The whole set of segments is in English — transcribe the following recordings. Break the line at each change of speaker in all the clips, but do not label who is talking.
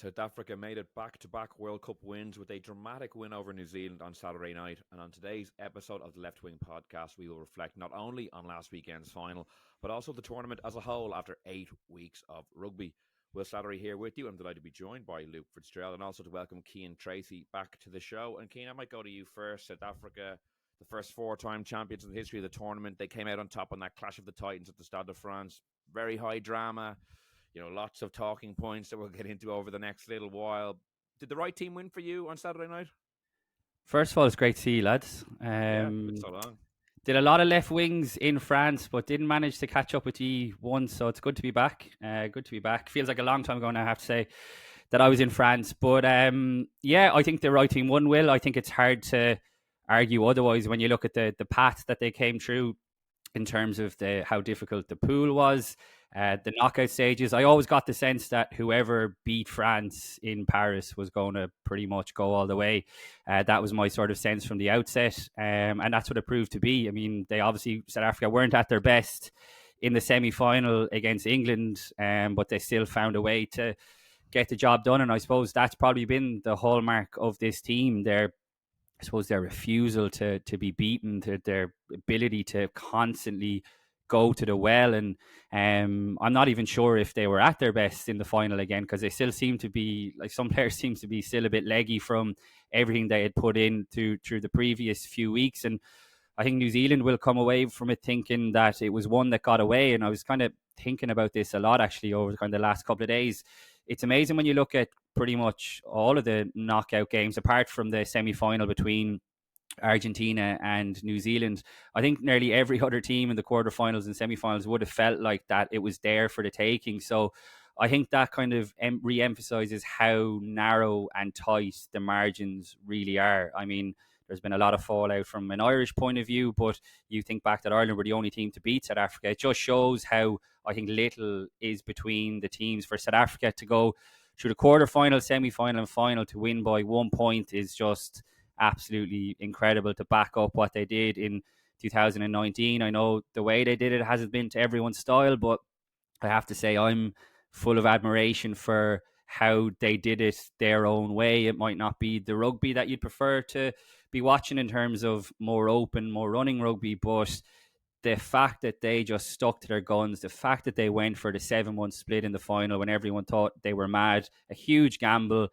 South Africa made it back-to-back World Cup wins with a dramatic win over New Zealand on Saturday night. And on today's episode of the Left Wing Podcast, we will reflect not only on last weekend's final, but also the tournament as a whole after 8 weeks of rugby. Will Slattery here with you. I'm delighted to be joined by Luke Fitzgerald and also to welcome Cian Tracey back to the show. And Cian, I might go to you first. South Africa, the first four-time champions in the history of the tournament. They came out on top on that clash of the Titans at the Stade de France. Very high drama. Lots of talking points that we'll get into over the next little while. Did the right team win for you on Saturday night?
First of all, it's great to see you, lads.
It's so long.
Did a lot of left wings in France, but didn't manage to catch up with you once, so it's good to be back. Feels like a long time ago now, I have to say, that I was in France. But I think the right team won, Will. I think it's hard to argue otherwise when you look at the path that they came through in terms of how difficult the pool was. The knockout stages, I always got the sense that whoever beat France in Paris was going to pretty much go all the way. That was my sort of sense from the outset, and that's what it proved to be. I mean, South Africa weren't at their best in the semi-final against England, but they still found a way to get the job done, and I suppose that's probably been the hallmark of this team. Their refusal to be beaten, their ability to constantly go to the well. And I'm not even sure if they were at their best in the final again, because they still seem to be, like, some players seem to be still a bit leggy from everything they had put in through the previous few weeks. And I think New Zealand will come away from it thinking that it was one that got away. And I was kind of thinking about this a lot, actually, over kind of the last couple of days. It's amazing when you look at pretty much all of the knockout games, apart from the semi-final between Argentina and New Zealand. I think nearly every other team in the quarterfinals and semi-finals would have felt like that it was there for the taking. So I think that kind of re-emphasizes how narrow and tight the margins really are. I mean, there's been a lot of fallout from an Irish point of view, but you think back that Ireland were the only team to beat South Africa. It just shows how, I think, little is between the teams. For South Africa to go through the quarterfinal, semi-final and final to win by 1 point is just absolutely incredible, to back up what they did in 2019. I know the way they did it hasn't been to everyone's style, but I have to say I'm full of admiration for how they did it their own way. It might not be the rugby that you'd prefer to be watching in terms of more open, more running rugby, but the fact that they just stuck to their guns, the fact that they went for the 7-1 split in the final when everyone thought they were mad, a huge gamble.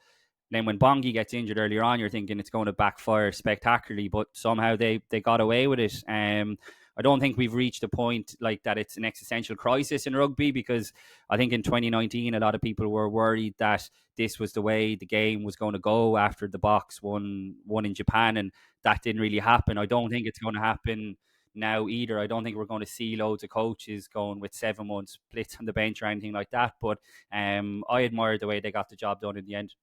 Then when Bongi gets injured earlier on, you're thinking it's going to backfire spectacularly, but somehow they got away with it. I don't think we've reached a point like that it's an existential crisis in rugby, because I think in 2019 a lot of people were worried that this was the way the game was going to go after the Boks won in Japan, and that didn't really happen. I don't think it's going to happen now either. I don't think we're going to see loads of coaches going with 7-1 splits on the bench or anything like that, but I admire the way they got the job done in the end.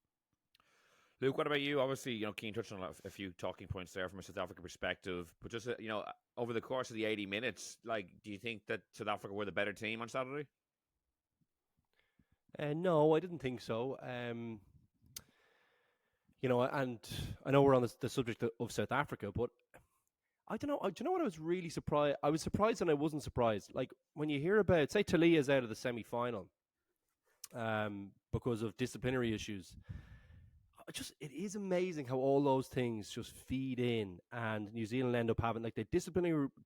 Luke, what about you? Obviously, Cian touched on a few talking points there from a South Africa perspective, but just, over the course of the 80 minutes, do you think that South Africa were the better team on Saturday?
No, I didn't think so. And I know we're on the subject of South Africa, but I don't know. Do you know what I was really surprised? I was surprised and I wasn't surprised. Like, when you hear about, say, Talia's out of the semi-final because of disciplinary issues, it is amazing how all those things just feed in, and New Zealand end up having, like, the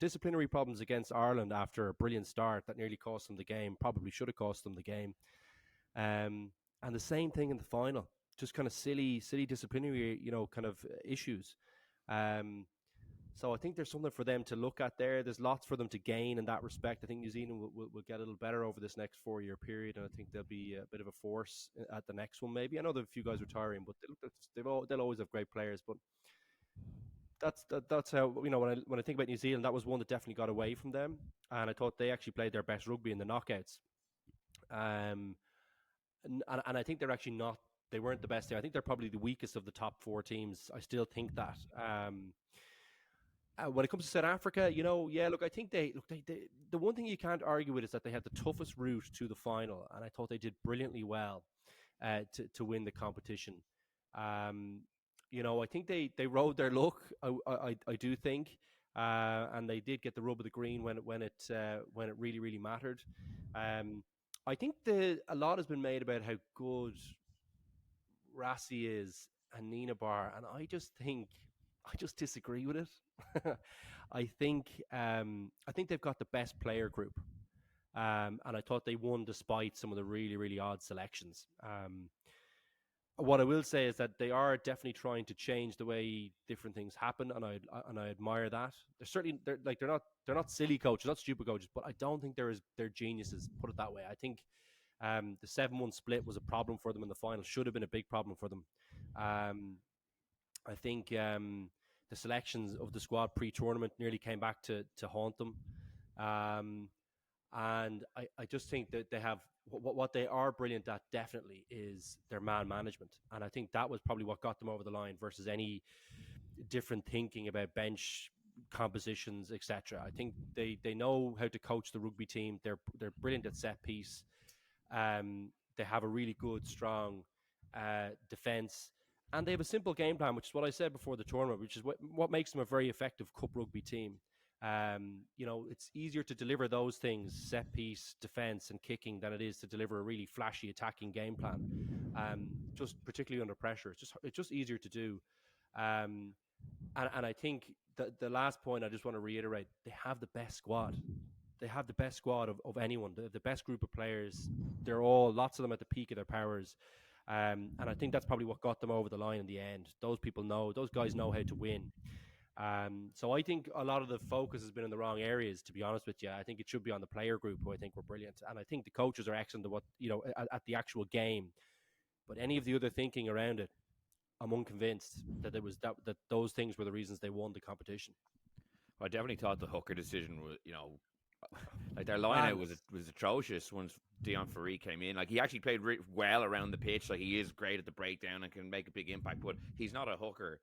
disciplinary problems against Ireland after a brilliant start that nearly cost them the game, probably should have cost them the game. And the same thing in the final, just kind of silly disciplinary, kind of issues. So I think there's something for them to look at there. There's lots for them to gain in that respect. I think New Zealand will get a little better over this next 4-year period, and I think they'll be a bit of a force at the next one, maybe. I know there are a few guys retiring, but they'll always have great players. But that's how, when I think about New Zealand, that was one that definitely got away from them, and I thought they actually played their best rugby in the knockouts. And I think they're actually not. They weren't the best there. I think they're probably the weakest of the top 4 teams. I still think that. When it comes to South Africa, I think they the one thing you can't argue with is that they had the toughest route to the final, and I thought they did brilliantly well to win the competition. I think they rode their luck. I do think, and they did get the rub of the green when it really, really mattered. I think a lot has been made about how good Rassi is and Nienaber, and I just disagree with it. I think they've got the best player group, and I thought they won despite some of the really really odd selections. What I will say is that they are definitely trying to change the way different things happen, and I admire that. They're not silly coaches, not stupid coaches, but I don't think they're geniuses. Put it that way. I think the 7-1 split was a problem for them in the final. Should have been a big problem for them. I think the selections of the squad pre-tournament nearly came back to haunt them. And I just think that they have what they are brilliant at definitely is their man management. And I think that was probably what got them over the line versus any different thinking about bench compositions, etc. I think they know how to coach the rugby team. They're brilliant at set piece. They have a really good, strong defense. And they have a simple game plan, which is what I said before the tournament, which is what makes them a very effective cup rugby team. It's easier to deliver those things, set piece, defense, and kicking, than it is to deliver a really flashy attacking game plan. Just particularly under pressure, it's just easier to do. And I think the last point I just want to reiterate: they have the best squad. They have the best squad of anyone. The best group of players. They're all lots of them at the peak of their powers. And I think that's probably what got them over the line in the end. Those guys know how to win. So I think a lot of the focus has been in the wrong areas, to be honest with you. I think it should be on the player group, who I think were brilliant. And I think the coaches are excellent at the actual game. But any of the other thinking around it, I'm unconvinced that that those things were the reasons they won the competition.
I definitely thought the hooker decision was, like their line out was atrocious once Dion Ferry came in. Like, he actually played well around the pitch. Like, he is great at the breakdown and can make a big impact, but he's not a hooker.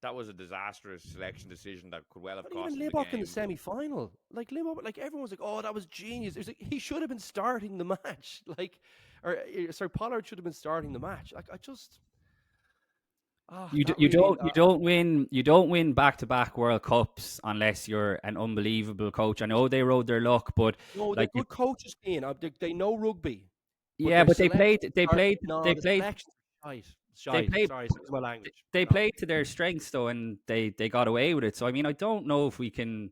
That was a disastrous selection decision that could well have cost
even
him
Limbok
the game.
in the semi-final, everyone was like, "Oh, that was genius." It was like, he should have been starting the match. Pollard should have been starting the match.
You don't win back-to-back World Cups unless you're an unbelievable coach. I know they rode their luck, but
no, they're good coaches, Ian. They know rugby.
But they played. They played to their strengths, though, and they got away with it. So I mean, I don't know if we can,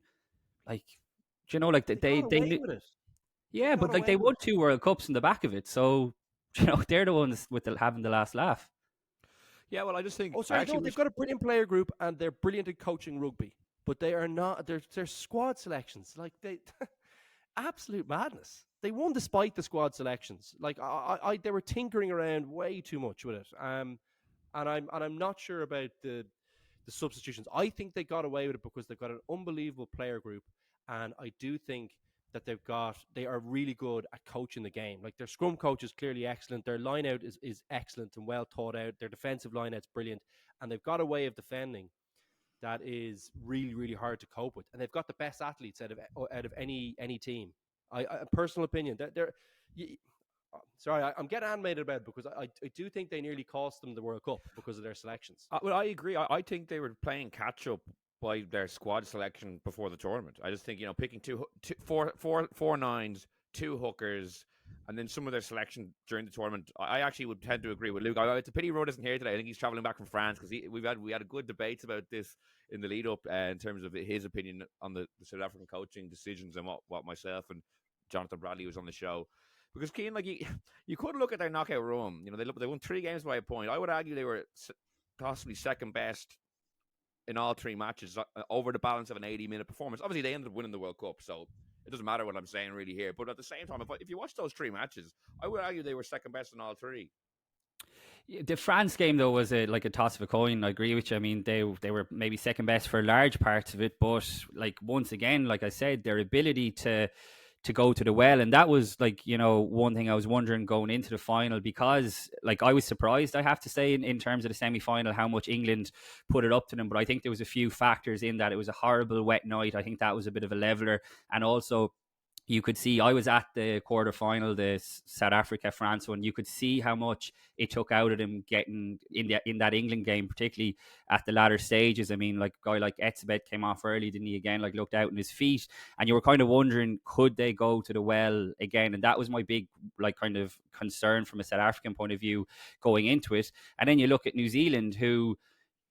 they knew. Yeah, but they won 2 World Cups in the back of it. So they're the ones having the last laugh.
Yeah, well, I just think.
They've got a brilliant player group and they're brilliant at coaching rugby, but they are not. Their squad selections, absolute madness. They won despite the squad selections. They were tinkering around way too much with it. And I'm not sure about the substitutions. I think they got away with it because they've got an unbelievable player group, and I do think that they are really good at coaching the game. Like, their scrum coach is clearly excellent. Their line out is excellent and well thought out. Their defensive line out's brilliant, and they've got a way of defending that is really, really hard to cope with. And they've got the best athletes out of any team. I personal opinion that I'm getting animated about it because I do think they nearly cost them the World Cup because of their selections.
Well, I agree. I think they were playing catch up by their squad selection before the tournament. I just think, picking four nines, 2 hookers, and then some of their selection during the tournament. I actually would tend to agree with Luke. It's a pity Rod isn't here today. I think he's traveling back from France because we had a good debates about this in the lead up in terms of his opinion on the South African coaching decisions and what myself and Jonathan Bradley was on the show. Because, Cian, you could look at their knockout run. They won 3 games by a point. I would argue they were possibly second best in all 3 matches over the balance of an 80-minute performance. Obviously, they ended up winning the World Cup, so it doesn't matter what I'm saying really here. But at the same time, if you watch those 3 matches, I would argue they were second best in all 3.
The France game, though, was a toss of a coin. I agree with you. I mean, they were maybe second best for large parts of it, but once again, like I said, their ability to go to the well, and that was one thing I was wondering going into the final, because I was surprised, I have to say, in terms of the semi-final, how much England put it up to them. But I think there was a few factors in that. It was a horrible wet night. I think that was a bit of a leveler, and also you could see, I was at the quarter final, the South Africa France one. You could see how much it took out of him getting in that England game, particularly at the latter stages. I mean, like a guy like Etzebeth came off early, didn't he? Again, like looked out in his feet, and you were kind of wondering, could they go to the well again? And that was my big like kind of concern from a South African point of view going into it. And then you look at New Zealand, who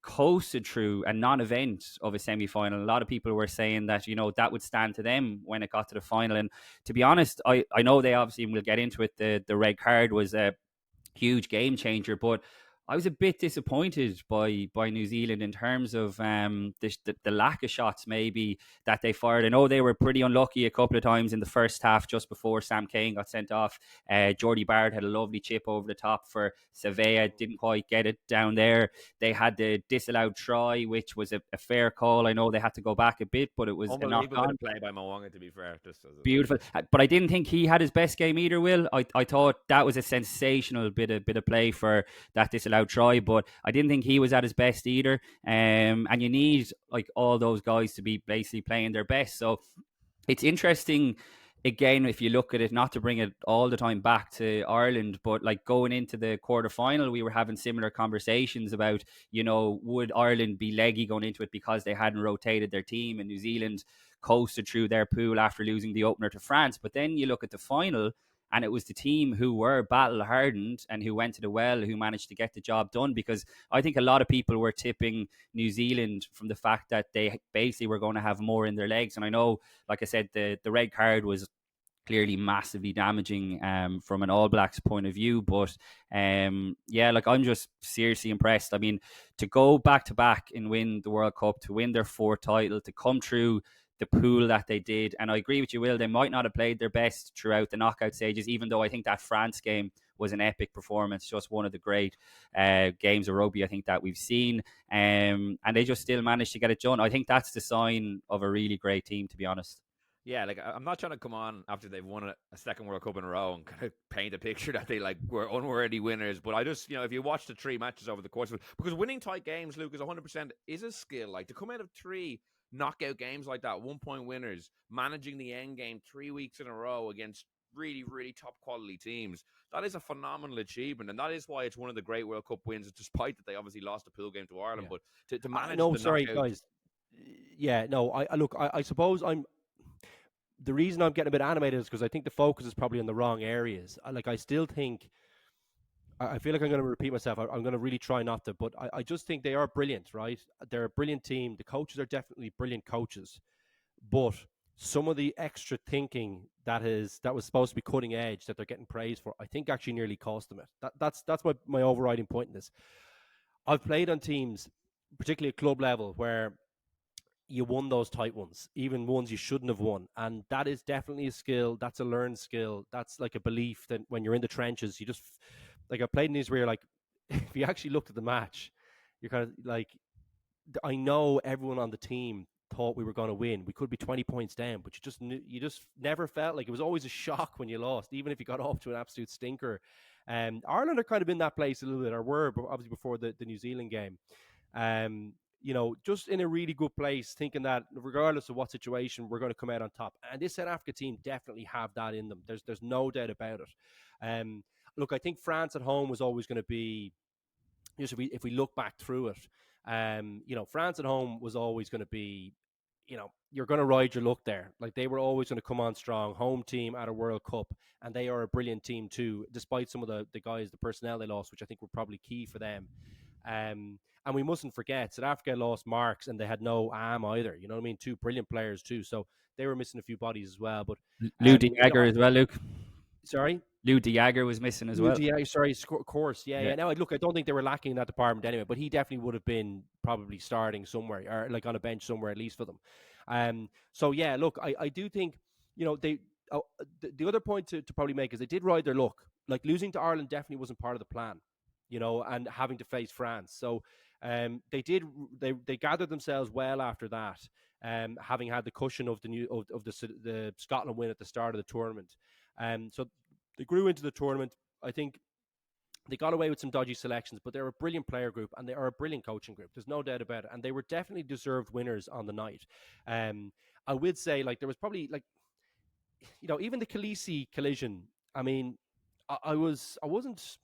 coasted through a non-event of a semi-final. A lot of people were saying that, that would stand to them when it got to the final. And to be honest, I know they obviously will get into it. The red card was a huge game changer, but I was a bit disappointed by New Zealand in terms of the lack of shots maybe that they fired. I know they were pretty unlucky a couple of times in the first half just before Sam Cane got sent off. Geordie Barrett had a lovely chip over the top for Surveyor, didn't quite get it down there. They had the disallowed try, which was a fair call. I know they had to go back a bit, but it was a knock on.
Play by Mwanga, to be fair.
Beautiful. But I didn't think he had his best game either, Will. I thought that was a sensational bit of play for that disallowed try, but I didn't think he was at his best either. And you need like all those guys to be basically playing their best. So it's interesting, again, if you look at it, not to bring it all the time back to Ireland, but like going into the quarterfinal, we were having similar conversations about, would Ireland be leggy going into it because they hadn't rotated their team, and New Zealand coasted through their pool after losing the opener to France. But then you look at the final, and it was the team who were battle hardened and who went to the well who managed to get the job done, because I think a lot of people were tipping New Zealand from the fact that they basically were going to have more in their legs. And I know, like I said, the red card was clearly massively damaging from an All Blacks point of view. But like I'm just seriously impressed. I mean, to go back to back and win the World Cup, to win their fourth title, to come through the pool that they did. And I agree with you, Will, they might not have played their best throughout the knockout stages, even though I think that France game was an epic performance, just one of the great games of rugby I think that we've seen. And they just still managed to get it done. I think that's the sign of a really great team, to be honest.
Yeah, like I'm not trying to come on after they've won a second World Cup in a row and kind of paint a picture that they like were unworthy winners. But I just, if you watch the three matches over the course of it, because winning tight games, Luke, is 100% is a skill. Like to come out of three knockout games like that, 1 point winners, managing the end game 3 weeks in a row against really, really top quality teams, that is a phenomenal achievement, and that is why it's one of the great World Cup wins, despite that they obviously lost a pool game to Ireland. Yeah. But to manage
guys. Yeah, no, I suppose the reason I'm getting a bit animated is because I think the focus is probably on the wrong areas. I still think, I feel like I'm going to repeat myself. I'm going to really try not to, but I just think they are brilliant, right? They're a brilliant team. The coaches are definitely brilliant coaches, but some of the extra thinking that was supposed to be cutting edge that they're getting praised for, I think actually nearly cost them it. That's my overriding point in this. I've played on teams, particularly at club level, where you won those tight ones, even ones you shouldn't have won. And that is definitely a skill. That's a learned skill. That's like a belief that when you're in the trenches, you just, like I played in these where you're like, if you actually looked at the match, you're kind of like, I know everyone on the team thought we were going to win. We could be 20 points down, but you just never felt like, it was always a shock when you lost, even if you got off to an absolute stinker. Ireland are kind of in that place a little bit, or were obviously before the New Zealand game. Just in a really good place, thinking that regardless of what situation, we're going to come out on top. And this South Africa team definitely have that in them. There's no doubt about it. Look, I think France at home was always going to be, just if we look back through it, France at home was always going to be, you're going to ride your luck there. Like they were always going to come on strong, home team at a World Cup, and they are a brilliant team too, despite some of the guys, the personnel they lost, which I think were probably key for them. And we mustn't forget, South Africa lost Marks and they had no Am either. You know what I mean? Two brilliant players too. So they were missing a few bodies as well. But
Lou de Jager as well, Luke.
Sorry?
Lou de Jager was missing as well.
Sorry, of course. Yeah. Now, look, I don't think they were lacking in that department anyway, but he definitely would have been probably starting somewhere, or like on a bench somewhere at least for them. So, yeah, look, I do think, they. The other point to probably make is they did ride their luck. Like losing to Ireland definitely wasn't part of the plan, and having to face France. So they gathered themselves well after that, having had the cushion of the Scotland win at the start of the tournament. So they grew into the tournament. I think they got away with some dodgy selections, but they're a brilliant player group and they are a brilliant coaching group. There's no doubt about it. And they were definitely deserved winners on the night. I would say, like, there was probably, like, even the Khaleesi collision. I mean, I wasn't.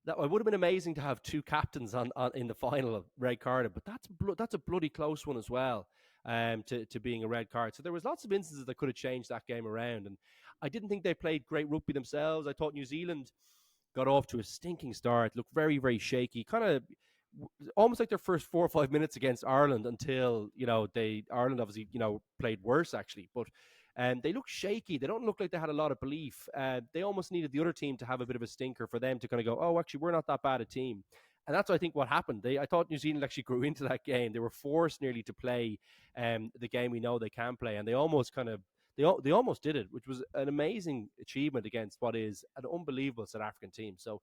That it would have been amazing to have two captains on in the final of red carded, but that's a bloody close one as well. To being a red card, so there was lots of instances that could have changed that game around, and I didn't think they played great rugby themselves. I thought New Zealand got off to a stinking start, looked very, very shaky, kind of almost like their first 4 or 5 minutes against Ireland until Ireland obviously played worse actually, but they look shaky. They don't look like they had a lot of belief. They almost needed the other team to have a bit of a stinker for them to kind of go, oh, actually, we're not that bad a team. And that's, I think, what happened. I thought New Zealand actually grew into that game. They were forced nearly to play the game we know they can play, and they almost they almost did it, which was an amazing achievement against what is an unbelievable South African team. So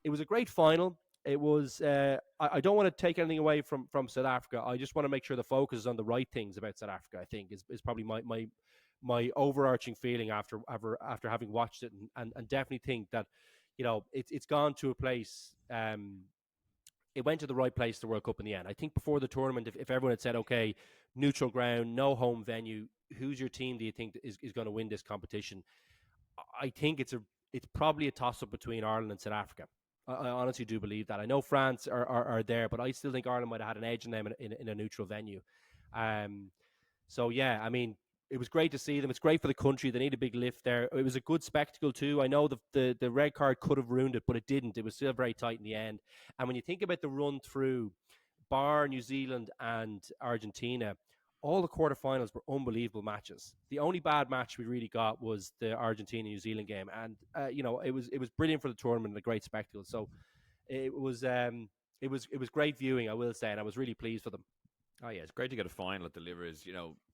it was a great final. It was. I don't want to take anything away from South Africa. I just want to make sure the focus is on the right things about South Africa. I think is probably my overarching feeling after having watched it, and definitely think that it's gone to a place. It went to the right place, the World Cup in the end. I think before the tournament, if everyone had said, okay, neutral ground, no home venue, who's your team do you think is going to win this competition? I think it's probably a toss up between Ireland and South Africa. I honestly do believe that. I know France are there, but I still think Ireland might have had an edge in them in a neutral venue. So yeah, I mean, it was great to see them. It's great for the country. They need a big lift there. It was a good spectacle too. I know the red card could have ruined it, but it didn't. It was still very tight in the end. And when you think about the run through, bar New Zealand and Argentina, all the quarterfinals were unbelievable matches. The only bad match we really got was the Argentina New Zealand game, and it was brilliant for the tournament and a great spectacle. So it was great viewing, I will say, and I was really pleased for them.
Oh yeah, it's great to get a final that delivers,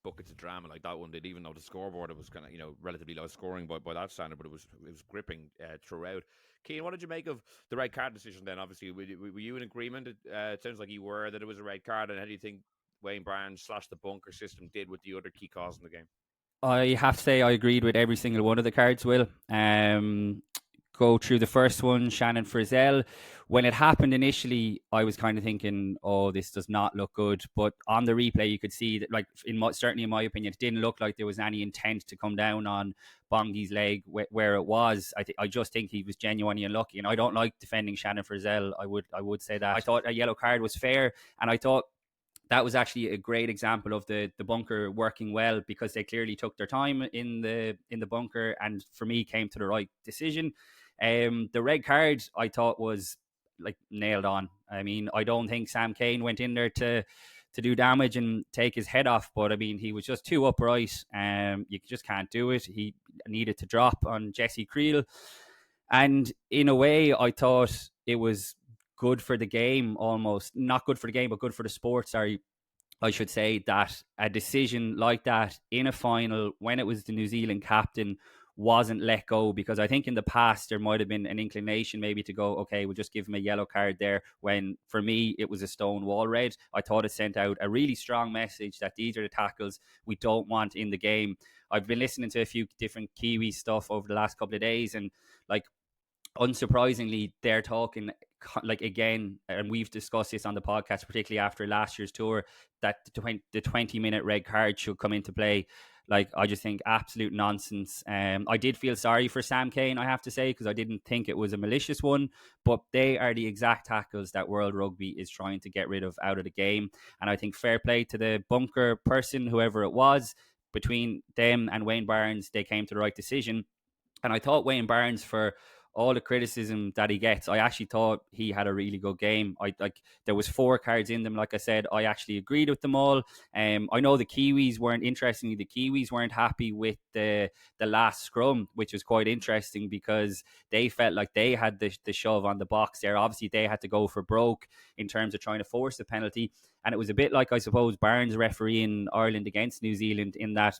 buckets of drama like that one did. Even though the scoreboard it was kind of, relatively low scoring by that standard, but it was gripping throughout. Cian, what did you make of the red card decision? Then, obviously, were you in agreement? It sounds like you were, that it was a red card. And how do you think Wayne Barnes / the bunker system did with the other key calls in the game?
I have to say I agreed with every single one of the cards, Will. Go through the first one, Shannon Frizzell. When it happened initially, I was kind of thinking, oh, this does not look good. But on the replay, you could see that, like, certainly in my opinion, it didn't look like there was any intent to come down on Bongi's leg where it was. I just think he was genuinely unlucky. And I don't like defending Shannon Frizzell. I would say that. I thought a yellow card was fair. And I thought that was actually a great example of the bunker working well, because they clearly took their time in the bunker, and for me came to the right decision. The red card I thought was like nailed on. I mean, I don't think Sam Cane went in there to do damage and take his head off, but I mean, he was just too upright. You just can't do it. He needed to drop on Jesse Creel, and in a way, I thought it was good for the game, almost not good for the game, but good for the sport. Sorry, I should say, that a decision like that in a final, when it was the New Zealand captain, wasn't let go, because I think in the past there might have been an inclination maybe to go, okay, we'll just give him a yellow card there, when for me it was a stonewall red. I thought it sent out a really strong message that these are the tackles we don't want in the game. I've been listening to a few different Kiwi stuff over the last couple of days, and like, unsurprisingly, they're talking, like, again, and we've discussed this on the podcast, particularly after last year's tour, that the 20-minute red card should come into play. Like, I just think absolute nonsense. I did feel sorry for Sam Cane, I have to say, because I didn't think it was a malicious one, but they are the exact tackles that World Rugby is trying to get rid of out of the game. And I think fair play to the bunker person, whoever it was, between them and Wayne Barnes, they came to the right decision. And I thought Wayne Barnes, for all the criticism that he gets, I actually thought he had a really good game. There was 4 cards in them. Like I said, I actually agreed with them all. I know the Kiwis weren't happy with the last scrum, which was quite interesting, because they felt like they had the shove on the box there. Obviously, they had to go for broke in terms of trying to force the penalty. And it was a bit like, I suppose, Barnes refereeing Ireland against New Zealand, in that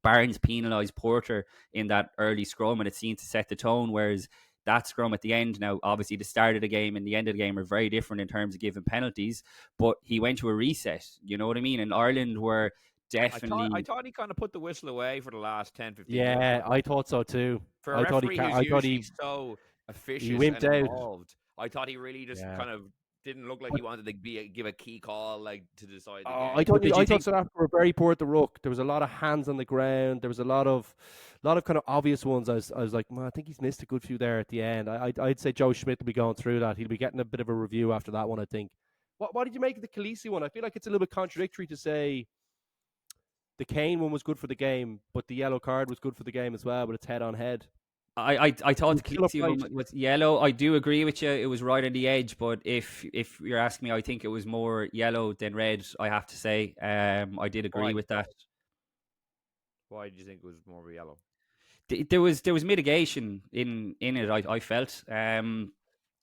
Barnes penalised Porter in that early scrum, and it seemed to set the tone, whereas that scrum at the end, now obviously the start of the game and the end of the game are very different in terms of giving penalties, but he went to a reset, you know what I mean? And Ireland were definitely...
I thought he kind of put the whistle away for the last 10-15
minutes. Yeah, I thought so too.
For a referee who's usually so efficient and involved, I thought he really just kind of didn't look like he wanted to give a key call like to decide the
I
game.
thought South Africa were very poor at the ruck. There was a lot of hands on the ground. There was a lot of kind of obvious ones. I was like, I think he's missed a good few there at the end. I'd say Joe Schmidt will be going through that. He'll be getting a bit of a review after that one, I think. What did you make of the Khaleesi one? I feel like it's a little bit contradictory to say the Kane one was good for the game, but the yellow card was good for the game as well, but it's head on head.
I thought the Khaleesi one was yellow. I do agree with you. It was right on the edge, but if you're asking me, I think it was more yellow than red. I have to say, I did agree with that.
Why did you think it was more yellow?
There was mitigation in it. I felt. I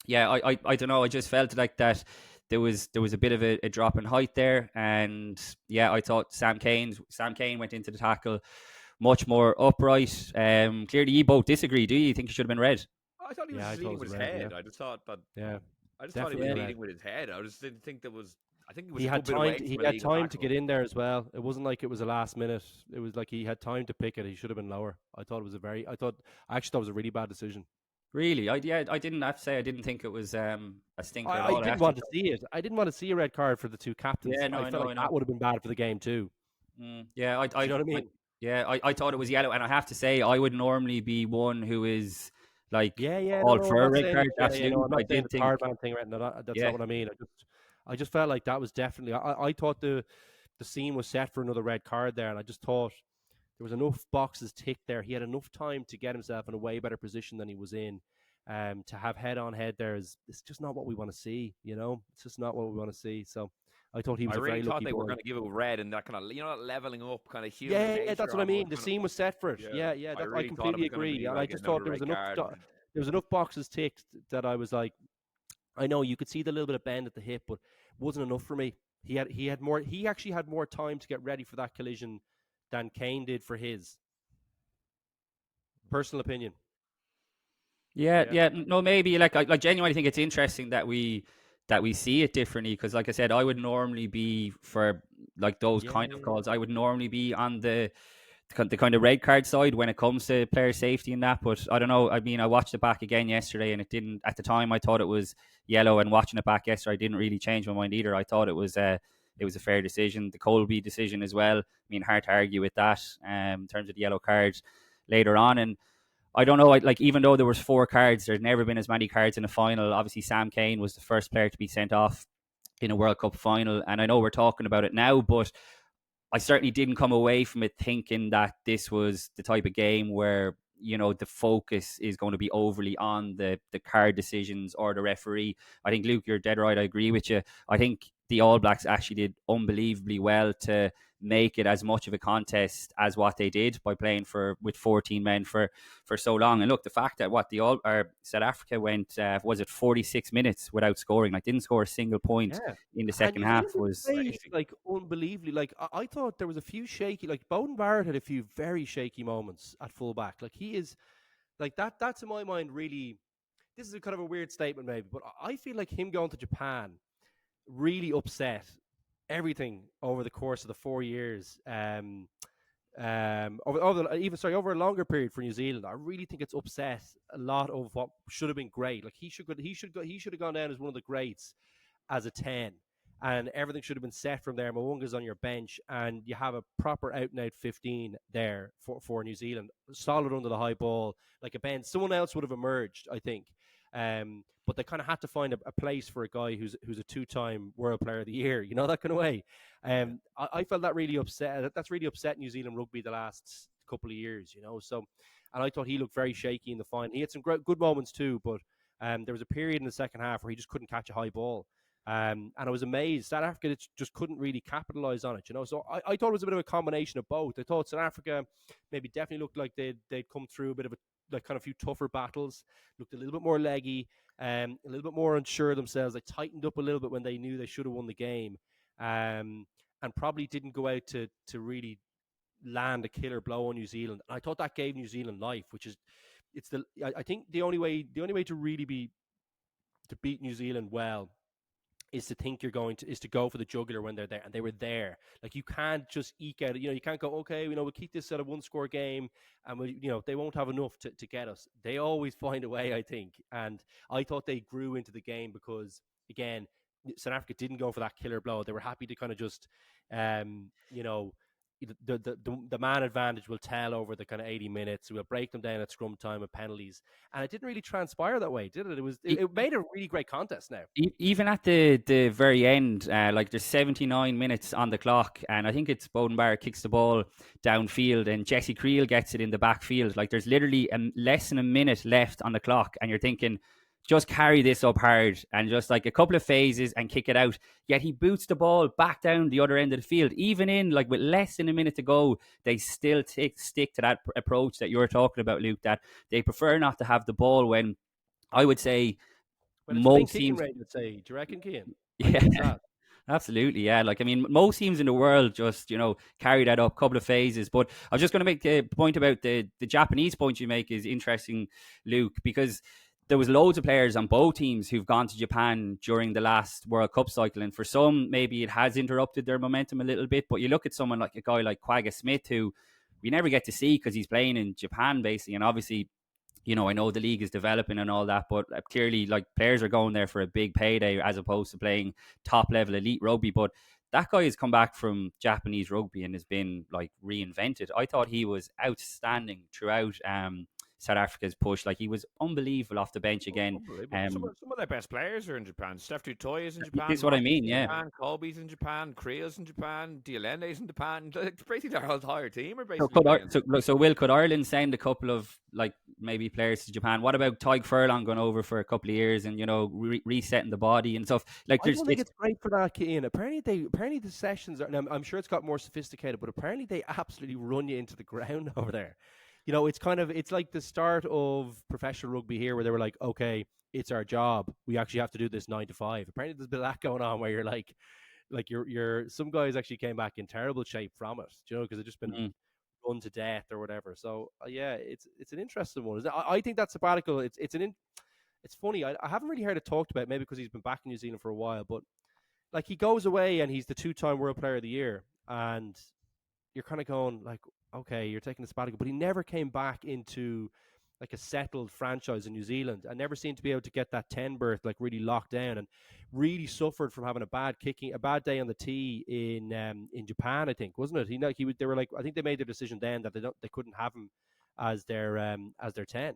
don't know. I just felt like that. There was a bit of a drop in height there, and I thought Sam Kane went into the tackle much more upright. Clearly, you both disagree. Do you think he should have been red?
I thought he was leading with his head.
Yeah.
I just thought that.
Yeah,
I just thought he was leading with his head. I just didn't think there was. I think it was
he had time to get in there as well. It wasn't like it was a last minute. It was like he had time to pick it. He should have been lower. I actually thought it was a really bad decision.
Really? I didn't have to say I didn't think it was a stinker at all.
I didn't want to see it. I didn't want to see a red card for the two captains.
Yeah, no,
I felt like that would have been bad for the game too.
You know
what I mean?
I thought it was yellow, and I have to say I would normally be one who is like
all
for a red card. Absolutely,
I'm not saying the card man thing right now. That's not what I mean. I just felt like that was definitely. I thought the scene was set for another red card there, and I just thought there was enough boxes ticked there. He had enough time to get himself in a way better position than he was in. To have head on head there it's just not what we want to see. It's just not what we want to see. So I thought he was.
I really thought they were going to give it red and that kind of that leveling up kind of human.
Yeah, that's what I mean. The scene was set for it. Yeah. I completely agree. And I just thought there was enough boxes ticked that I was like, I know you could see the little bit of bend at the hip, but it wasn't enough for me. He actually had more time to get ready for that collision than Kane did for his. Personal opinion.
Yeah. No, maybe I genuinely think it's interesting that we see it differently, because like I said, I would normally be for like those kind of calls. I would normally be on the kind of red card side when it comes to player safety and that. But I don't know. I mean, I watched it back again yesterday, and it didn't. At the time, I thought it was yellow, and watching it back yesterday, I didn't really change my mind either. I thought it was a fair decision. The Colby decision as well. I mean, hard to argue with that in terms of the yellow cards later on. And I don't know, like even though there was 4 cards, there's never been as many cards in a final. Obviously, Sam Kane was the first player to be sent off in a World Cup final, and I know we're talking about it now, but I certainly didn't come away from it thinking that this was the type of game where the focus is going to be overly on the card decisions or the referee. I think, Luke, you're dead right. I agree with you. I think the All Blacks actually did unbelievably well to make it as much of a contest as what they did by playing with 14 men for so long. And look, the fact that South Africa went 46 minutes without scoring, like didn't score a single point in the second half, was
like unbelievably. Like I thought there was a few shaky, like Beauden Barrett had a few very shaky moments at fullback. Like he is like that. That's in my mind really. This is a kind of a weird statement maybe, but I feel like him going to Japan really upset everything over the course of the 4 years. Over a longer period for New Zealand. I really think it's upset a lot of what should have been great. Like he should have gone down as one of the greats as a 10, and everything should have been set from there. Mwunga's on your bench, and you have a proper out and out 15 there for New Zealand, solid under the high ball, like a bend. Someone else would have emerged, I think. But they kind of had to find a place for a guy who's a 2-time World Player of the Year, that kind of way. I felt that really upset. That's really upset New Zealand rugby the last couple of years, So, and I thought he looked very shaky in the final. He had some good moments too, but there was a period in the second half where he just couldn't catch a high ball. And I was amazed. South Africa just couldn't really capitalize on it, So I thought it was a bit of a combination of both. I thought South Africa maybe definitely looked like they'd come through a bit of a few tougher battles, looked a little bit more leggy, a little bit more unsure of themselves. They tightened up a little bit when they knew they should have won the game, and probably didn't go out to really land a killer blow on New Zealand. And I thought that gave New Zealand life, which is I think the only way to really to beat New Zealand well is to think is to go for the jugular when they're there, and they were there. Like you can't just eke out, you can't go, okay, we'll keep this at a 1-score game, and they won't have enough to get us. They always find a way, I think, and I thought they grew into the game because again, South Africa didn't go for that killer blow. They were happy to kind of just, you know, the man advantage will tell over the kind of 80 minutes. We'll break them down at scrum time with penalties, and it didn't really transpire that way, did it? It made a really great contest. Now,
even at the very end, like there's 79 minutes on the clock, and I think it's Bodenbauer kicks the ball downfield, and Jesse Creel gets it in the backfield. Like there's literally less than a minute left on the clock, and you're thinking, just carry this up hard and just like a couple of phases and kick it out. Yet he boots the ball back down the other end of the field. Even in like with less than a minute to go, they still stick to that approach that you were talking about, Luke, that they prefer not to have the ball when I would say
when it's
most
kicking
teams.
rate, I'd say, do you reckon, Cian?
Yeah. Absolutely, yeah. Like, I mean, most teams in the world just, carry that up a couple of phases. But I was just going to make a point about the Japanese point you make is interesting, Luke, because there was loads of players on both teams who've gone to Japan during the last World Cup cycle. And for some, maybe it has interrupted their momentum a little bit. But you look at someone like a guy like Quagga Smith, who we never get to see because he's playing in Japan, basically. And obviously, I know the league is developing and all that, but clearly, like, players are going there for a big payday as opposed to playing top-level elite rugby. But that guy has come back from Japanese rugby and has been, like, reinvented. I thought he was outstanding throughout South Africa's push. Like, he was unbelievable off the bench again.
Some of their best players are in Japan. Steph Tutoy is in Japan.
That's what I mean, yeah.
Japan, Colby's in Japan. Creel's in Japan. Diolende's in Japan. Basically, their whole entire team are basically.
So Will, could Ireland send a couple of, like, maybe players to Japan? What about Tyg Furlong going over for a couple of years and, resetting the body and stuff? Like,
I don't think it's great for that, Cian. Apparently the sessions are. Now, I'm sure it's got more sophisticated, but apparently they absolutely run you into the ground over there. It's like the start of professional rugby here, where they were like, okay, it's our job. We actually have to do this 9 to 5. Apparently there's a bit of that going on where you're like you're some guys actually came back in terrible shape from it, because they've just been run to death or whatever. So yeah, it's an interesting one. I think that sabbatical, it's funny. I haven't really heard it talked about, maybe because he's been back in New Zealand for a while, but like he goes away and he's the 2-time World Player of the Year, and you're kind of going like, okay, you're taking a sabbatical, but he never came back into like a settled franchise in New Zealand and never seemed to be able to get that 10 berth like really locked down, and really suffered from having a bad day on the tee in Japan, I think, wasn't it? They were like, I think they made the decision then that they couldn't have him as their 10.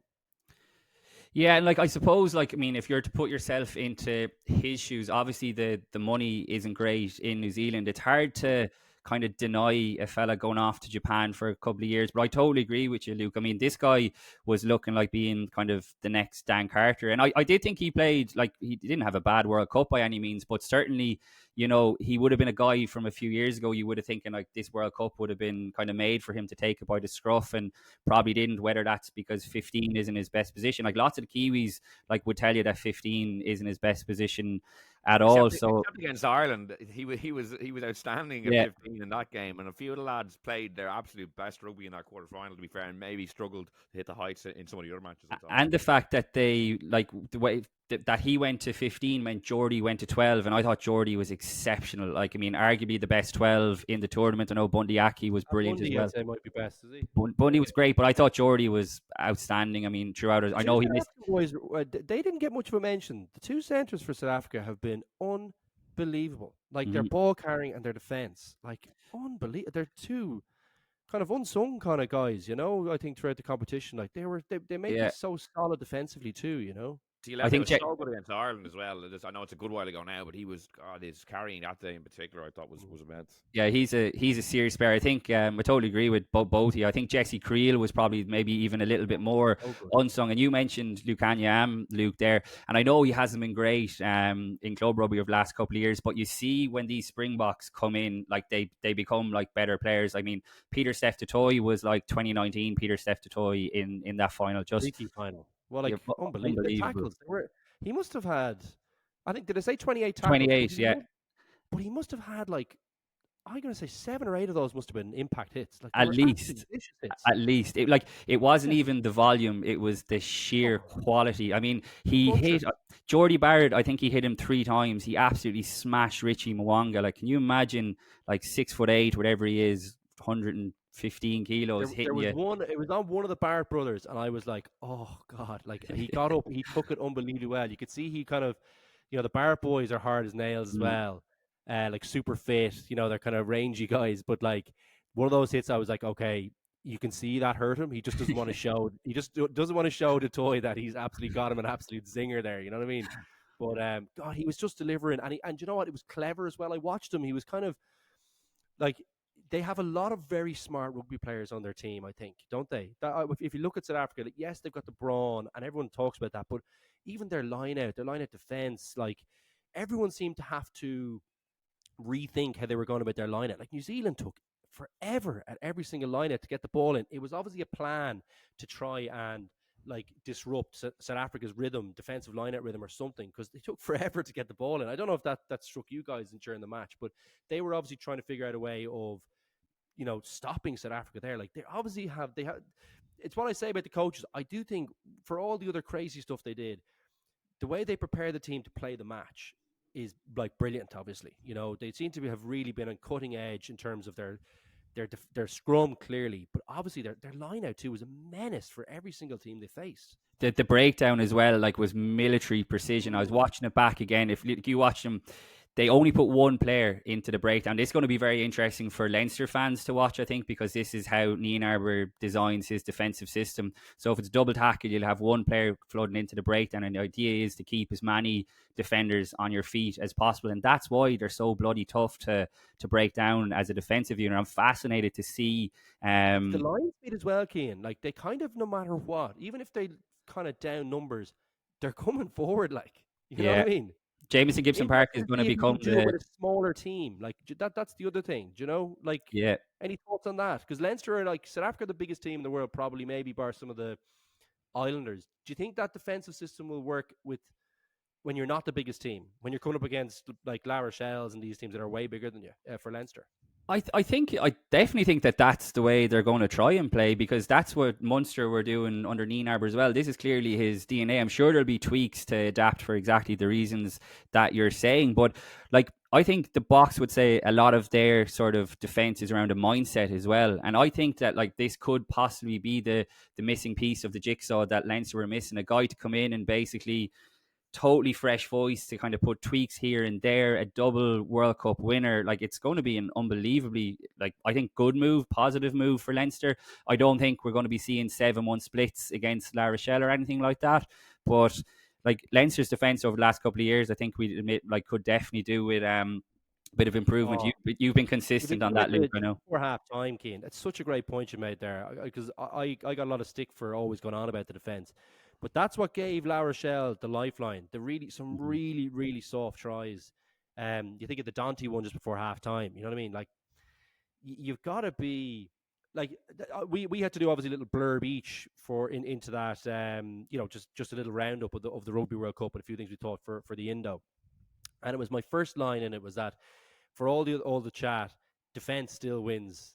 Yeah, and like I suppose, like, I mean, if you're to put yourself into his shoes, obviously the money isn't great in New Zealand. It's hard to kind of deny a fella going off to Japan for a couple of years, but I totally agree with you, Luke. I mean, this guy was looking like being kind of the next Dan Carter, and I did think he played, like, he didn't have a bad World Cup by any means, but certainly, he would have been a guy from a few years ago you would have thinking like this World Cup would have been kind of made for him to take it by the scruff, and probably didn't, whether that's because 15 isn't his best position. Like, lots of the Kiwis like would tell you that 15 isn't his best position at all. So
except against Ireland, he was outstanding at 15 in that game, and a few of the lads played their absolute best rugby in that quarter final, to be fair, and maybe struggled to hit the heights in some of the other matches.
And the fact that they, like, the way that he went to 15 meant Geordie went to 12, and I thought Geordie was exceptional. Like, I mean, arguably the best 12 in the tournament. I know Bundy Aki was brilliant
Bundy,
as well.
I'd say might be best, is he?
Bundy was great, but I thought Geordie was outstanding. I mean, throughout it, I know he missed.
Boys, they didn't get much of a mention. The two centres for South Africa have been unbelievable. Like, their ball carrying and their defence, like, unbelievable. They're two kind of unsung kind of guys, I think throughout the competition. Like, they made it so solid defensively too,
I think so good against Ireland as well. I know it's a good while ago now, but he was, his carrying that day in particular, I thought was immense.
Yeah, he's a serious player. I think I totally agree with both of you. I think Jesse Creel was probably maybe even a little bit more unsung. And you mentioned Luke Luke there, and I know he hasn't been great in club rugby over the last couple of years, but you see when these Springboks come in, like they become like better players. I mean, Peter Steph Tutoy was like 2019 Peter Steph Tutoy in that final, just
final. Well, like, unbelievable. The tackles. He must have had, I think, did I say 28 tackles?
28, yeah.
But he must have had, like, I'm going to say 7 or 8 of those must have been impact hits. Like,
at least. It wasn't even the volume, it was the sheer quality. I mean, he hit Geordie Barrett, I think he hit him 3 times. He absolutely smashed Richie Mwanga. Like, can you imagine, like, 6'8", whatever he is, 115 kilos hitting
you.
It
was on one of the Barrett brothers, and I was like, oh God. Like, he got up, he took it unbelievably well. You could see he kind of the Barrett boys are hard as nails as
Mm.
well. Like super fit, they're kind of rangy guys. But like one of those hits, I was like, okay, you can see that hurt him. He just doesn't want to show. He just doesn't want to show the toy that he's absolutely got him an absolute zinger there. You know what I mean? But God, he was just delivering, and you know what? It was clever as well. I watched him. He was kind of like they have a lot of very smart rugby players on their team, I think, don't they? If you look at South Africa, like, yes, they've got the brawn, and everyone talks about that, but even their line out defense, like everyone seemed to have to rethink how they were going about their line out. Like New Zealand took forever at every single line out to get the ball in. It was obviously a plan to try and like disrupt South Africa's rhythm, defensive line out rhythm or something, because they took forever to get the ball in. I don't know if that struck you guys during the match, but they were obviously trying to figure out a way of stopping South Africa there. Like they have. It's what I say about the coaches. I do think for all the other crazy stuff they did, the way they prepare the team to play the match is like brilliant. Obviously, they seem to have really been on cutting edge in terms of their scrum clearly, but obviously their line out too was a menace for every single team they faced.
The breakdown as well, like, was military precision. I was watching it back again. If you watch them, they only put one player into the breakdown. It's going to be very interesting for Leinster fans to watch, I think, because this is how Nienaber designs his defensive system. So if it's double tackle, you'll have one player flooding into the breakdown, and the idea is to keep as many defenders on your feet as possible. And that's why they're so bloody tough to break down as a defensive unit. I'm fascinated to see
The line speed as well, Cian. Like they kind of, no matter what, even if they kind of down numbers, they're coming forward. Like you know what I mean.
Jameson Gibson Park is going to become
do it with a smaller team. Like that's the other thing. Do you know? Like, any thoughts on that? Because Leinster are like South Africa, the biggest team in the world, probably, maybe bar some of the Islanders. Do you think that defensive system will work with when you're not the biggest team? When you're coming up against like La Rochelle's and these teams that are way bigger than you for Leinster?
I definitely think that that's the way they're going to try and play, because that's what Munster were doing under Nienaber as well. This is clearly his DNA. I'm sure there'll be tweaks to adapt for exactly the reasons that you're saying, but like, I think the Boks would say a lot of their sort of defense is around a mindset as well. And I think that like this could possibly be the missing piece of the jigsaw that Leinster were missing, a guy to come in and basically totally fresh voice to kind of put tweaks here and there, a double World Cup winner. Like, it's going to be an unbelievably, like, I think, good move, positive move for Leinster. I don't think we're going to be seeing 7-1 splits against La Rochelle or anything like that, but like Leinster's defence over the last couple of years, I think we admit, like, could definitely do with a bit of improvement. You've been consistent on that, Luke, I know.
For half time, Cian, that's such a great point you made there, because I got a lot of stick for always going on about the defence. But that's what gave La Rochelle the lifeline. Some really soft tries. You think of the Dante one just before half time. You know what I mean? Like, you've got to be like, we had to do obviously a little blurb each into that. Just a little roundup of the Rugby World Cup and a few things we thought for the Indo. And it was my first line, and it was that for all the chat, defense still wins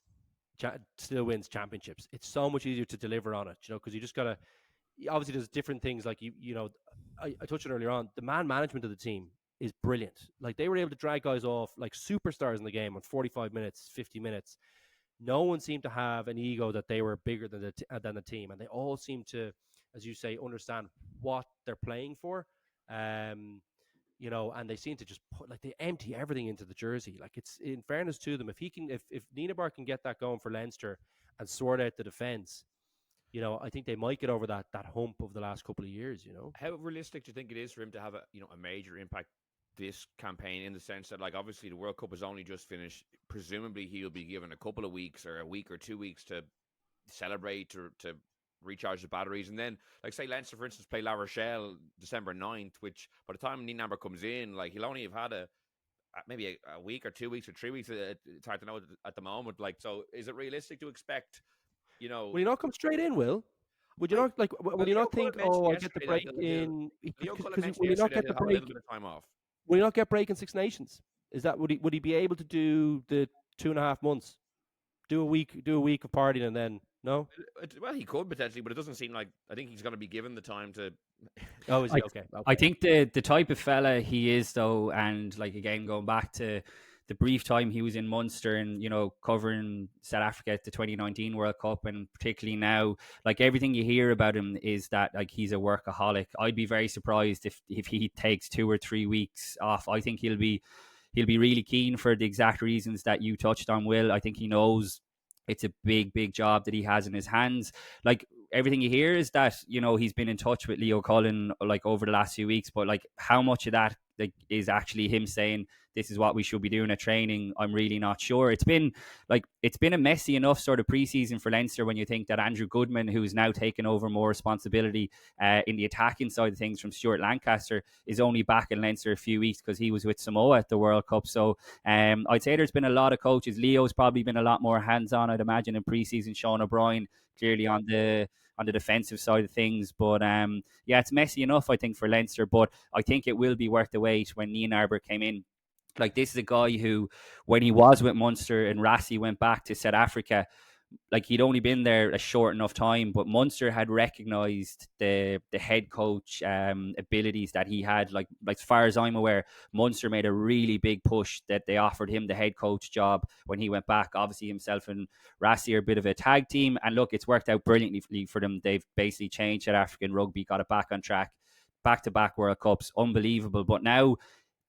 championships. It's so much easier to deliver on it, because you just gotta. Obviously, there's different things like I touched on earlier on. The man management of the team is brilliant. Like, they were able to drag guys off like superstars in the game on 45 minutes, 50 minutes. No one seemed to have an ego that they were bigger than the team, and they all seem to, as you say, understand what they're playing for. And they seem to just they empty everything into the jersey. Like, it's, in fairness to them, if Nienaber can get that going for Leinster and sort out the defense, I think they might get over that hump of the last couple of years.
How realistic do you think it is for him to have a major impact this campaign, in the sense that, like, obviously the World Cup has only just finished. Presumably he'll be given a couple of weeks or a week or 2 weeks to celebrate, to recharge the batteries, and then, like, say Leinster, for instance, play La Rochelle December 9th, which by the time Nienaber comes in, like, he'll only have had maybe a week or 2 weeks or 3 weeks. It's hard to know at the moment. Like, so is it realistic to expect? Will
you not come straight in, Will? Would you not Will you not think, I'll get the break in? Because will you not get the break?
A little bit of time off.
Will you not get break in Six Nations? Is that would he be able to do the 2.5 months? Do a week of partying and then no?
Well, he could potentially, but it doesn't seem like. I think he's going to be given the time to.
Oh, is he? Okay.
I think the type of fella he is, though, and like, again, going back to the brief time he was in Munster and, covering South Africa at the 2019 World Cup, and particularly now, like, everything you hear about him is that, like, he's a workaholic. I'd be very surprised if he takes 2 or 3 weeks off. I think he'll be really keen for the exact reasons that you touched on, Will. I think he knows it's a big job that he has in his hands. Like, everything you hear is that, he's been in touch with Leo Cullen, like, over the last few weeks, but, like, how much of that, like, is actually him saying this is what we should be doing at training, I'm really not sure. It's been a messy enough sort of preseason for Leinster when you think that Andrew Goodman, who's now taken over more responsibility in the attacking side of things from Stuart Lancaster, is only back in Leinster a few weeks because he was with Samoa at the World Cup. So I'd say there's been a lot of coaches. Leo's probably been a lot more hands-on, I'd imagine, in preseason. Sean O'Brien clearly on the defensive side of things. But it's messy enough, I think, for Leinster. But I think it will be worth the wait when Nienaber came in. Like, this is a guy who, when he was with Munster and Rassie went back to South Africa, like, he'd only been there a short enough time, but Munster had recognised the head coach abilities that he had. Like, as far as I'm aware, Munster made a really big push that they offered him the head coach job when he went back. Obviously, himself and Rassie are a bit of a tag team, and look, it's worked out brilliantly for them. They've basically changed South African rugby, got it back on track, back-to-back World Cups, unbelievable. But now,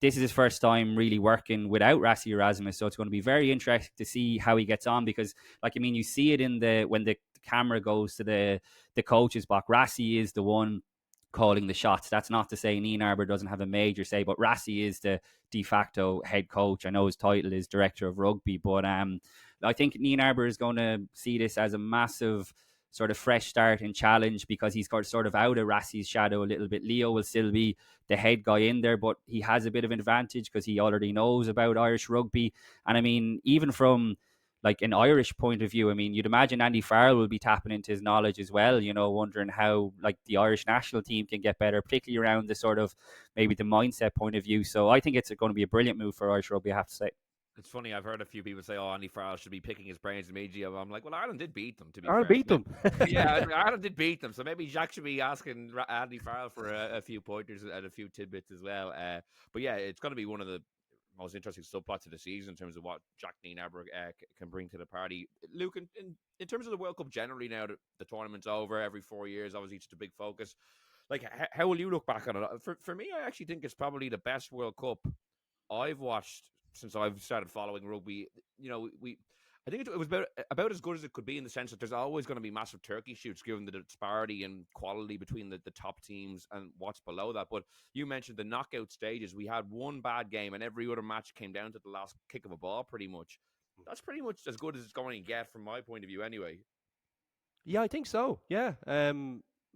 this is his first time really working without Rassie Erasmus, so it's going to be very interesting to see how he gets on, because, like, I mean, you see it when the camera goes to the coach's box. Rassie is the one calling the shots. That's not to say Nienaber doesn't have a major say, but Rassie is the de facto head coach. I know his title is director of rugby, but I think Nienaber is going to see this as a massive sort of fresh start and challenge, because he's got sort of out of Rassie's shadow a little bit. Leo will still be the head guy in there, but he has a bit of an advantage because he already knows about Irish rugby. And I mean, even from like an Irish point of view, I mean, you'd imagine Andy Farrell will be tapping into his knowledge as well, wondering how, like, the Irish national team can get better, particularly around the sort of maybe the mindset point of view. So I think it's going to be a brilliant move for Irish rugby, I have to say.
It's funny, I've heard a few people say, "Oh, Andy Farrell should be picking his brains immediately." I'm like, well, Ireland did beat them, to be fair.
Ireland beat them.
Yeah, Ireland did beat them. So maybe Jacques should be asking Andy Farrell for a few pointers and a few tidbits as well. But yeah, it's going to be one of the most interesting subplots of the season in terms of what Jacques Nienaber can bring to the party. Luke, in terms of the World Cup generally, now that the tournament's over every 4 years, obviously it's a big focus. Like, how will you look back on it? For me, I actually think it's probably the best World Cup I've watched since I've started following rugby. I think it was about as good as it could be, in the sense that there's always going to be massive turkey shoots given the disparity in quality between the top teams and what's below that. But you mentioned the knockout stages. We had one bad game and every other match came down to the last kick of a ball, pretty much. That's pretty much as good as it's going to get from my point of view anyway.
Yeah, I think so. Yeah.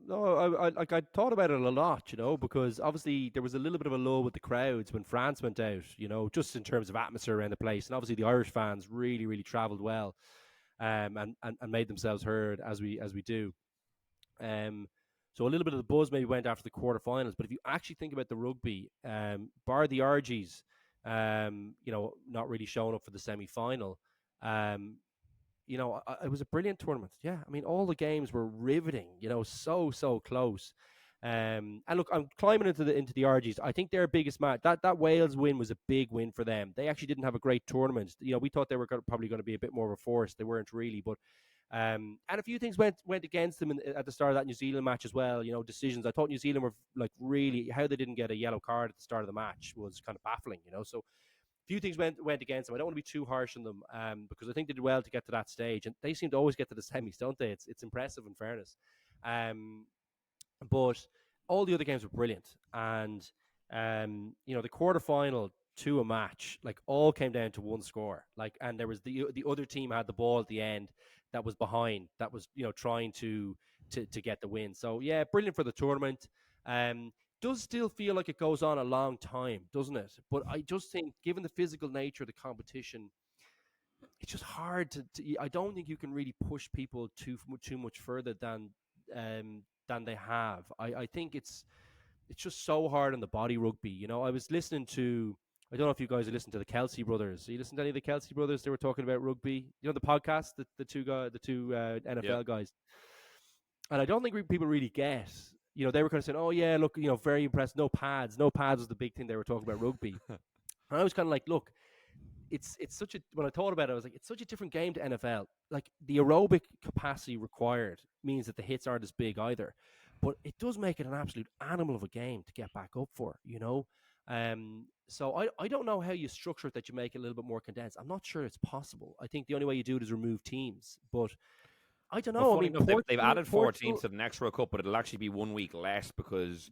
No, I thought about it a lot, because obviously there was a little bit of a lull with the crowds when France went out, just in terms of atmosphere around the place. And obviously the Irish fans really, really travelled well, and made themselves heard as we do. So a little bit of the buzz maybe went after the quarterfinals. But if you actually think about the rugby, bar the RGs, not really showing up for the semi-final, it was a brilliant tournament. Yeah, I mean, all the games were riveting. So close. And look, I'm climbing into the RGs. I think their biggest match, that Wales win, was a big win for them. They actually didn't have a great tournament. We thought they were probably going to be a bit more of a force. They weren't really, but and a few things went against them at the start of that New Zealand match as well. Decisions. I thought New Zealand were, like, really, how they didn't get a yellow card at the start of the match was kind of baffling. So few things went against them. I don't want to be too harsh on them, because I think they did well to get to that stage, and they seem to always get to the semis, don't they? It's impressive, in fairness. But all the other games were brilliant, and the quarterfinal to a match, like, all came down to one score. Like, and there was the other team had the ball at the end that was behind, that was trying to get the win. So yeah, brilliant for the tournament. Does still feel like it goes on a long time, doesn't it? But I just think, given the physical nature of the competition, it's just hard to I don't think you can really push people too much further than they have. I think it's just so hard on the body rugby. I was listening to, I don't know if you guys are listening to the Kelsey brothers. You listen to any of the Kelsey brothers? They were talking about rugby. The podcast, the two NFL guys. And I don't think people really get. They were kind of saying, "Oh yeah, look, very impressed. No pads was the big thing they were talking about rugby." And I was kind of like, look, it's such a, when I thought about it, I was like, it's such a different game to NFL. Like the aerobic capacity required means that the hits aren't as big either, but it does make it an absolute animal of a game to get back up for, you know. So I don't know how you structure it that you make it a little bit more condensed. I'm not sure it's possible. I think the only way you do it is remove teams, but I don't
But
know. I
funny
mean,
enough, they've added 4
Portugal.
teams to the next World Cup, but it'll actually be 1 week less because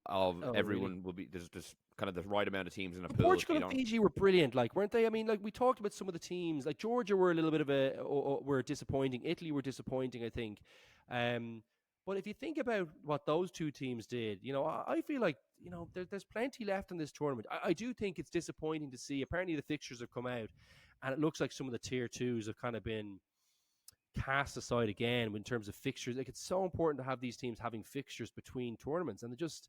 of
Oh, really?
everyone will be there's kind of the right amount of teams in a
But
pool. So
Portugal
you
and
don't.
Fiji were brilliant, like weren't they? I mean, like we talked about some of the teams, like Georgia were a little bit of were disappointing. Italy were disappointing, I think. Um, but if you think about what those two teams did, you know, I feel like there's plenty left in this tournament. I do think it's disappointing to see. Apparently, the fixtures have come out, and it looks like some of the tier twos have kind of been cast aside again in terms of fixtures. Like it's so important to have these teams having fixtures between tournaments, and they just,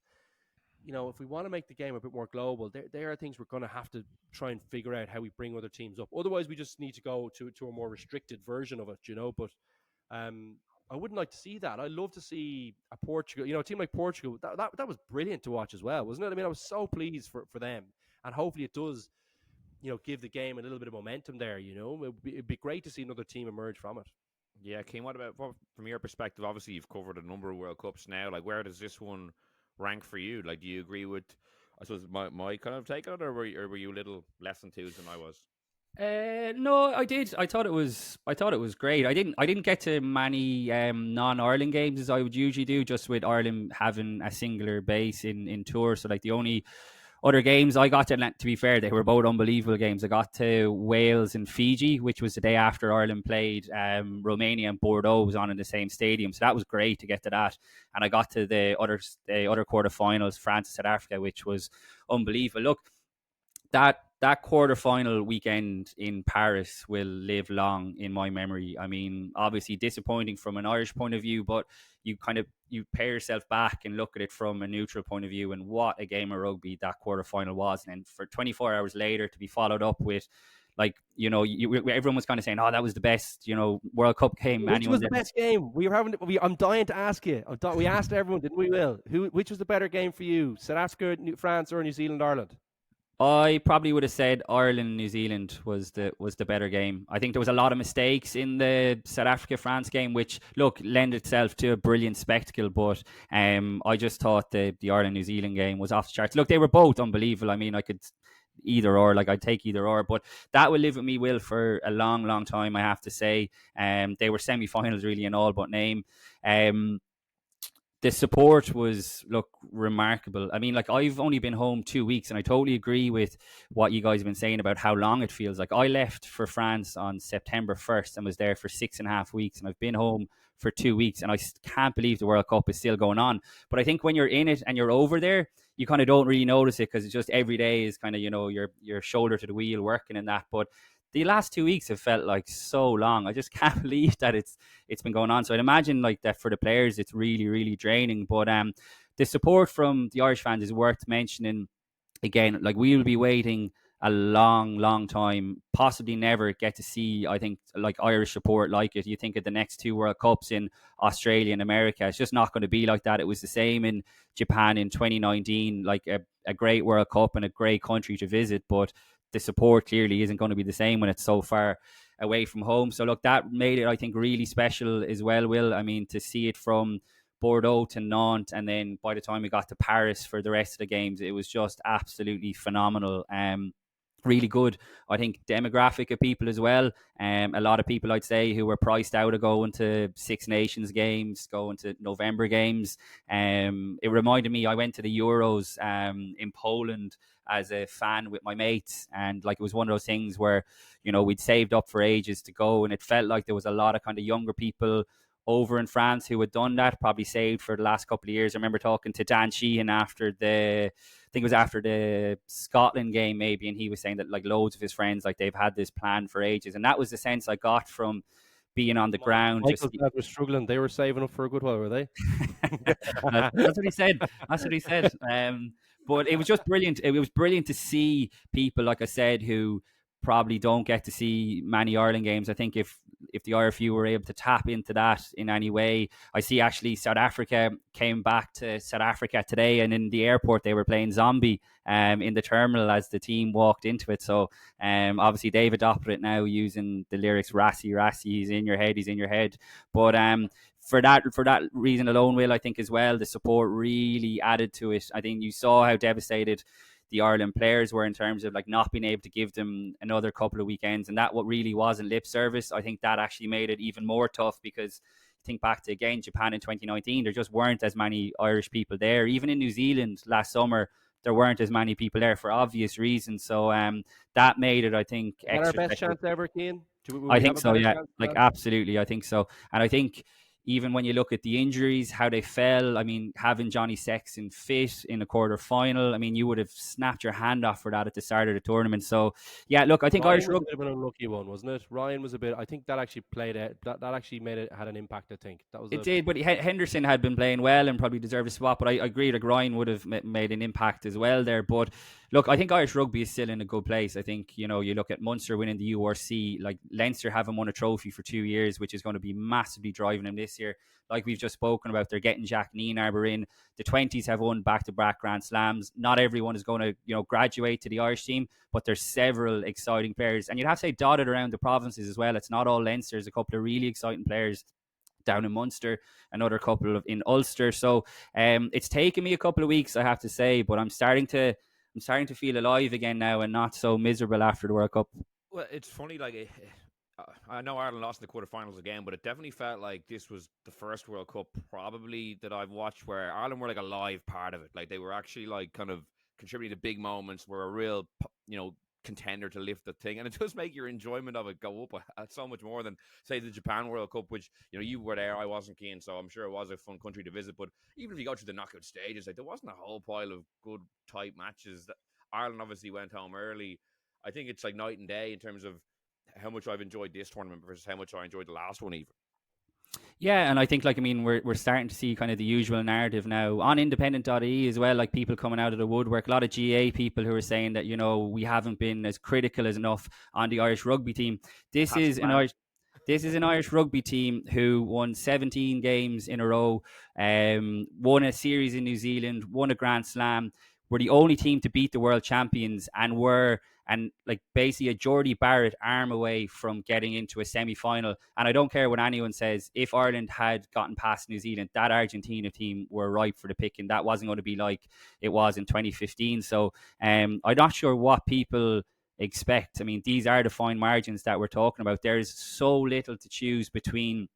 if we want to make the game a bit more global, there are things we're going to have to try and figure out how we bring other teams up. Otherwise, we just need to go to a more restricted version of it. But I wouldn't like to see that. I'd love to see a Portugal, a team like Portugal. That was brilliant to watch as well, wasn't it? I mean, I was so pleased for them, and hopefully it does, give the game a little bit of momentum there. It'd be great to see another team emerge from it.
Yeah, King. What about from your perspective? Obviously, you've covered a number of World Cups now. Like, where does this one rank for you? Like, do you agree with, I suppose, my kind of take on it, or were you a little less enthused than I was?
No, I did. I thought it was great. I didn't get to many non-Ireland games as I would usually do, just with Ireland having a singular base in tour. So like the only other games I got to be fair, they were both unbelievable games. I got to Wales and Fiji, which was the day after Ireland played Romania, and Bordeaux was on in the same stadium. So that was great to get to that. And I got to the other quarterfinals, France and South Africa, which was unbelievable. Look, that quarterfinal weekend in Paris will live long in my memory. I mean, obviously disappointing from an Irish point of view, but you pay yourself back and look at it from a neutral point of view, and what a game of rugby that quarterfinal was. And then for 24 hours later to be followed up with, like, everyone was kind of saying, "Oh, that was the best, World Cup game."
Which was the best game? I'm dying to ask you. We asked everyone, didn't we, Will? Which was the better game for you? South Africa, France, or New Zealand, Ireland?
I probably would have said Ireland, New Zealand was the better game. I think there was a lot of mistakes in the South Africa France game, which lend itself to a brilliant spectacle. But I just thought the Ireland New Zealand game was off the charts. Look, they were both unbelievable. I mean, I could either or, like I'd take either or, but that will live with me, Will, for a long, long time. I have to say, they were semi-finals really in all but name. The support was remarkable. I mean, like, I've only been home 2 weeks, and I totally agree with what you guys have been saying about how long it feels. Like, I left for France on September 1st and was there for 6.5 weeks, and I've been home for 2 weeks, and I can't believe the World Cup is still going on. But I think when you're in it and you're over there, you kind of don't really notice it, because it's just every day is kind of, your shoulder to the wheel working in that. But the last 2 weeks have felt like so long. I just can't believe that it's been going on. So I'd imagine like that for the players, it's really, really draining. But the support from the Irish fans is worth mentioning. Again, like, we will be waiting a long, long time, possibly never get to see, I think, like, Irish support like it. You think of the next two World Cups in Australia and America, it's just not going to be like that. It was the same in Japan in 2019, like a great World Cup and a great country to visit, but the support clearly isn't going to be the same when it's so far away from home. So look, that made it, I think, really special as well, Will. I mean, to see it from Bordeaux to Nantes, and then by the time we got to Paris for the rest of the games, it was just absolutely phenomenal. Really good, I think, demographic of people as well. A lot of people, I'd say, who were priced out of going to Six Nations games, going to November games. It reminded me, I went to the Euros in Poland as a fan with my mates, and like, it was one of those things where, we'd saved up for ages to go, and it felt like there was a lot of kind of younger people over in France who had done that, probably saved for the last couple of years. I remember talking to Dan Sheehan after I think it was after the Scotland game maybe, and he was saying that, like, loads of his friends, like, they've had this plan for ages, and that was the sense I got from being on the ground.
Michael's dad was struggling. They were saving up for a good while, were they?
That's what he said. But it was just brilliant. It was brilliant to see people, like I said, who probably don't get to see many Ireland games. I think if if the RFU were able to tap into that in any way. I see actually South Africa came back to South Africa today, and in the airport they were playing Zombie in the terminal as the team walked into it. So obviously they've adopted it now using the lyrics "Rassie, Rassie, he's in your head, he's in your head." But for that reason alone, Will, I think as well, the support really added to it. I think you saw how devastated the Ireland players were in terms of like not being able to give them another couple of weekends, and that what really wasn't lip service. I think that actually made it even more tough, because think back to again Japan in 2019, there just weren't as many Irish people there. Even in New Zealand last summer, there weren't as many people there for obvious reasons. So that made it, I think,
Is that our best
special.
chance ever, Cian?
I think so, yeah. Like, absolutely, I think so. And I think even when you look at the injuries, how they fell, I mean, having Johnny Sexton fit in a quarter final, I mean, you would have snapped your hand off for that at the start of the tournament. So, yeah, look, I think
Ryan
Irish
was
rugby.
a bit of an unlucky one, wasn't it? Ryan was a bit. I think that actually played it. That actually had an impact. I think that was.
It did, but Henderson had been playing well and probably deserved a spot. But I agree that Ryan would have made an impact as well there. But look, I think Irish rugby is still in a good place. I think, you look at Munster winning the URC, like Leinster haven't won a trophy for 2 years, which is going to be massively driving them this year. Like we've just spoken about, they're getting Jacques Nienaber in. The 20s have won back-to-back Grand Slams. Not everyone is going to, graduate to the Irish team, but there's several exciting players. And you'd have to say dotted around the provinces as well. It's not all Leinster. There's a couple of really exciting players down in Munster, another couple in Ulster. So it's taken me a couple of weeks, I have to say, but I'm starting to feel alive again now and not so miserable after the World Cup.
Well, it's funny, like I know Ireland lost in the quarterfinals again, but it definitely felt like this was the first World Cup probably that I've watched where Ireland were like a live part of it. Like they were actually like kind of contributing to big moments, were a real, contender to lift the thing, and it does make your enjoyment of it go up so much more than say the Japan World Cup, which you were there, I wasn't keen, so I'm sure it was a fun country to visit. But even if you go through the knockout stages, like there wasn't a whole pile of good tight matches. That Ireland obviously went home early. I think it's like night and day in terms of how much I've enjoyed this tournament versus how much I enjoyed the last one even.
Yeah, and I think, we're starting to see kind of the usual narrative now on independent.ie as well, like people coming out of the woodwork, a lot of GA people who are saying that, we haven't been as critical as enough on the Irish rugby team. This is an Irish rugby team who won 17 games in a row, won a series in New Zealand, won a Grand Slam, were the only team to beat the world champions, and basically a Geordie Barrett arm away from getting into a semi-final. And I don't care what anyone says, if Ireland had gotten past New Zealand, that Argentina team were ripe for the picking. That wasn't going to be like it was in 2015. So I'm not sure what people expect. I mean, these are the fine margins that we're talking about. There's so little to choose between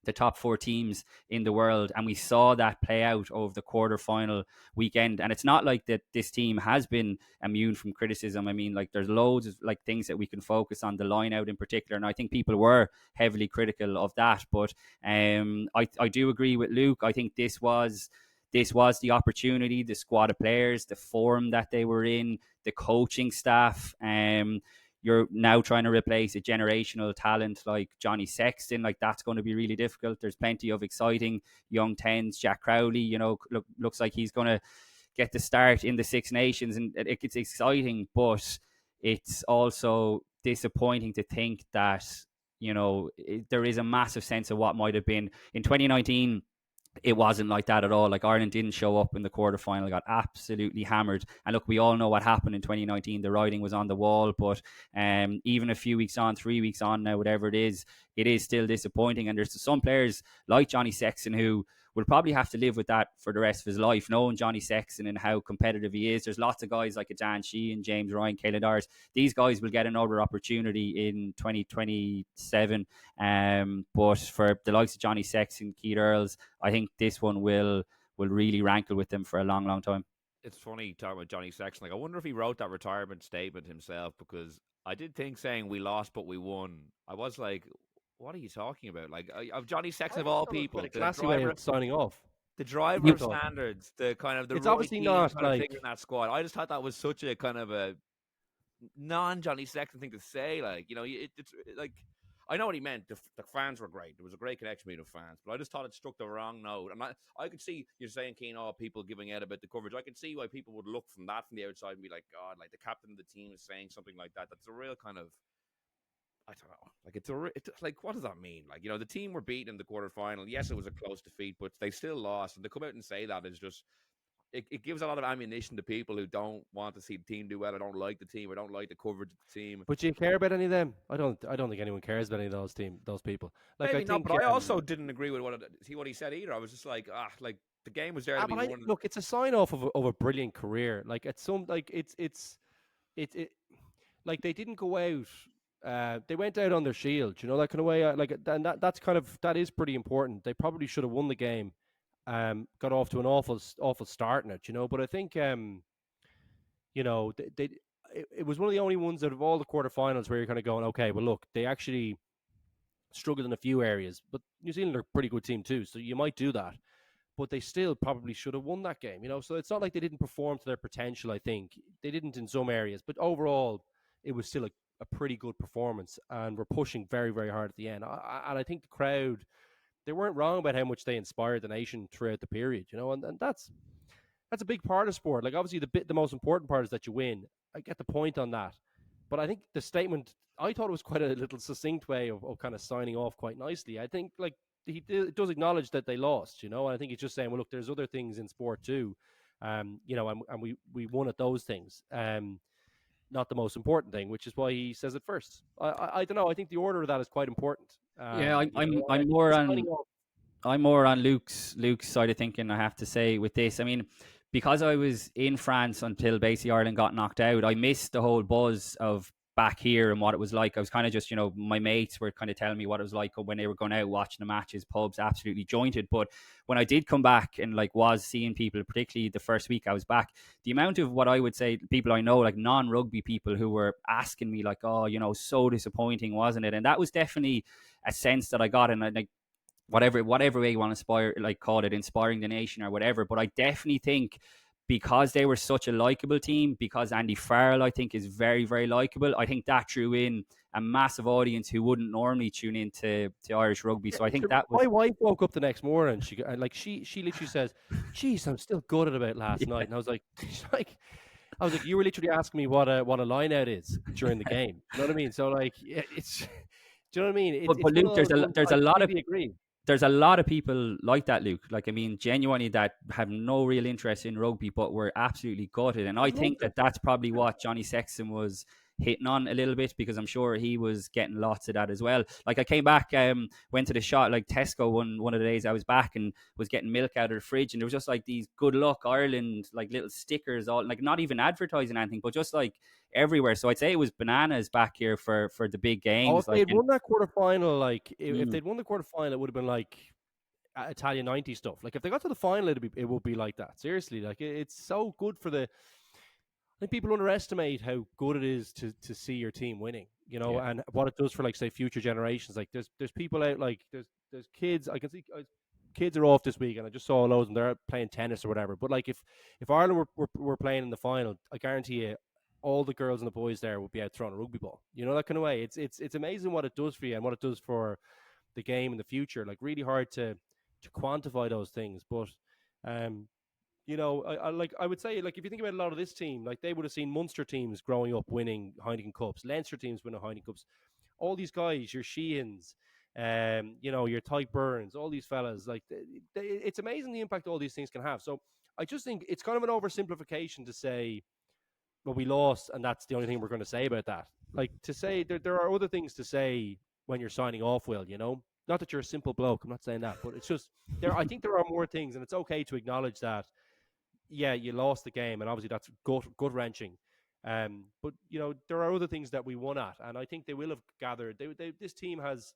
the top four teams in the world, and we saw that play out over the quarterfinal weekend. And it's not like that this team has been immune from criticism. I mean, there's loads of things that we can focus on, the line out in particular, and I think people were heavily critical of that. But I do agree with Luke. I think this was the opportunity, the squad of players, the form that they were in, the coaching staff. You're now trying to replace a generational talent like Johnny Sexton. That's going to be really difficult. There's plenty of exciting young tens. Jack Crowley, looks like he's going to get the start in the Six Nations, and it's exciting, but it's also disappointing to think that, there is a massive sense of what might have been in 2019. It wasn't like that at all. Ireland didn't show up in the quarterfinal, got absolutely hammered. And look, we all know what happened in 2019. The writing was on the wall, but even a few weeks on, 3 weeks on now, whatever it is still disappointing. And there's some players like Johnny Sexton who will probably have to live with that for the rest of his life, knowing Johnny Sexton and how competitive he is. There's lots of guys like Dan Sheehan, James Ryan, Caelan Dars. These guys will get another opportunity in 2027. But for the likes of Johnny Sexton, Keith Earls, I think this one will really rankle with them for a long, long time.
It's funny talking about Johnny Sexton. I wonder if he wrote that retirement statement himself, because I did think saying we lost but we won, I was like, what are you talking about? Of Johnny Sexton of all people,
the classy way of signing off.
The driver of standards, the kind of the
it's
right
obviously
team
not
kind of figure in that squad. I just thought that was such a kind of a non-Johnny Sexton thing to say. It's like, I know what he meant. The fans were great. There was a great connection between the fans, but I just thought it struck the wrong note. And I could see you're saying, Cian, people giving out about the coverage. I could see why people would look from the outside and be like, God, the captain of the team is saying something like that. That's a real kind of I don't know. Like it's like, what does that mean? Like, the team were beaten in the quarterfinal. Yes, it was a close defeat, but they still lost. And to come out and say that is just it gives a lot of ammunition to people who don't want to see the team do well, or don't like the team, or don't like the coverage of the team.
But do you care about any of them? I don't think anyone cares about any of those people. Like I
Maybe not,
think,
but I also didn't agree with what he said either. I was just like, like the game was there to be
but
won.
look, it's a sign off of a brilliant career. Like it's it like they didn't go out. They went out on their shield, that kind of way. And that is pretty important. They probably should have won the game. Got off to an awful start in it, But I think, it was one of the only ones out of all the quarterfinals where you're kind of going, okay, well, look, they actually struggled in a few areas, but New Zealand are a pretty good team too, so you might do that. But they still probably should have won that game, So it's not like they didn't perform to their potential. I think they didn't in some areas, but overall, it was still a pretty good performance, and we're pushing very, very hard at the end. And I think the crowd, they weren't wrong about how much they inspired the nation throughout the period, and that's a big part of sport. Like obviously the most important part is that you win. I get the point on that. But I think the statement, I thought it was quite a little succinct way of kind of signing off quite nicely. I think like he does acknowledge that they lost, and I think he's just saying, well, look, there's other things in sport too, and we won at those things, not the most important thing, which is why he says it first. I don't know. I think the order of that is quite important.
Yeah, I'm more on. I'm more on Luke's side of thinking, I have to say, with this. I mean, because I was in France until basically Ireland got knocked out, I missed the whole buzz of back here and what it was like. I was kind of just, my mates were kind of telling me what it was like when they were going out watching the matches, pubs absolutely jointed. But when I did come back and was seeing people, particularly the first week I was back, the amount of what I would say people I know, like non-rugby people, who were asking me like, oh, so disappointing, wasn't it? And that was definitely a sense that I got. And like, whatever way you want to call it, inspiring the nation or whatever. But I definitely think because they were such a likable team, because Andy Farrell, I think, is very, very likable, I think that drew in a massive audience who wouldn't normally tune into Irish rugby. So I think that was...
My wife woke up the next morning. She literally says, "Geez, I'm still gutted about last night." And I was like, you were literally asking me what a line out is during the game. You know what I mean? So like, it's, do you know what I mean?
But Luke, there's a lot of
agree.
There's a lot of people like that, Luke. Like, I mean, genuinely, that have no real interest in rugby, but were absolutely gutted. And I think that's probably what Johnny Sexton was hitting on a little bit, because I'm sure he was getting lots of that as well. Like, I came back, went to the shop, like Tesco one of the days I was back, and was getting milk out of the fridge, and there was just like these good luck Ireland, like little stickers, all like not even advertising anything, but just like everywhere. So I'd say it was bananas back here for the big games.
If they'd won that quarterfinal, if they'd won the quarterfinal, it would have been like Italian 90 stuff. Like if they got to the final, it would be like that. Seriously, like it's so good for the... I think people underestimate how good it is to see your team winning, and what it does for, like, say, future generations. Like there's people out, like there's kids. I can see kids are off this week, and I just saw loads, and they're playing tennis or whatever. But like if Ireland were playing in the final, I guarantee you, all the girls and the boys there would be out throwing a rugby ball. That kind of way. It's amazing what it does for you and what it does for the game in the future. Like really hard to quantify those things, but I would say, like, if you think about a lot of this team, like they would have seen Munster teams growing up winning Heineken Cups, Leinster teams winning Heineken Cups. All these guys, your Cians, your Tyke Burns, all these fellas, like it's amazing the impact all these things can have. So I just think it's kind of an oversimplification to say, well, we lost, and that's the only thing we're going to say about that. Like, to say there are other things to say when you're signing off, Will, Not that you're a simple bloke, I'm not saying that, but it's just, I think there are more things, and it's okay to acknowledge that, yeah, you lost the game, and obviously that's gut-wrenching. But, there are other things that we won at, and I think they will have gathered. This team has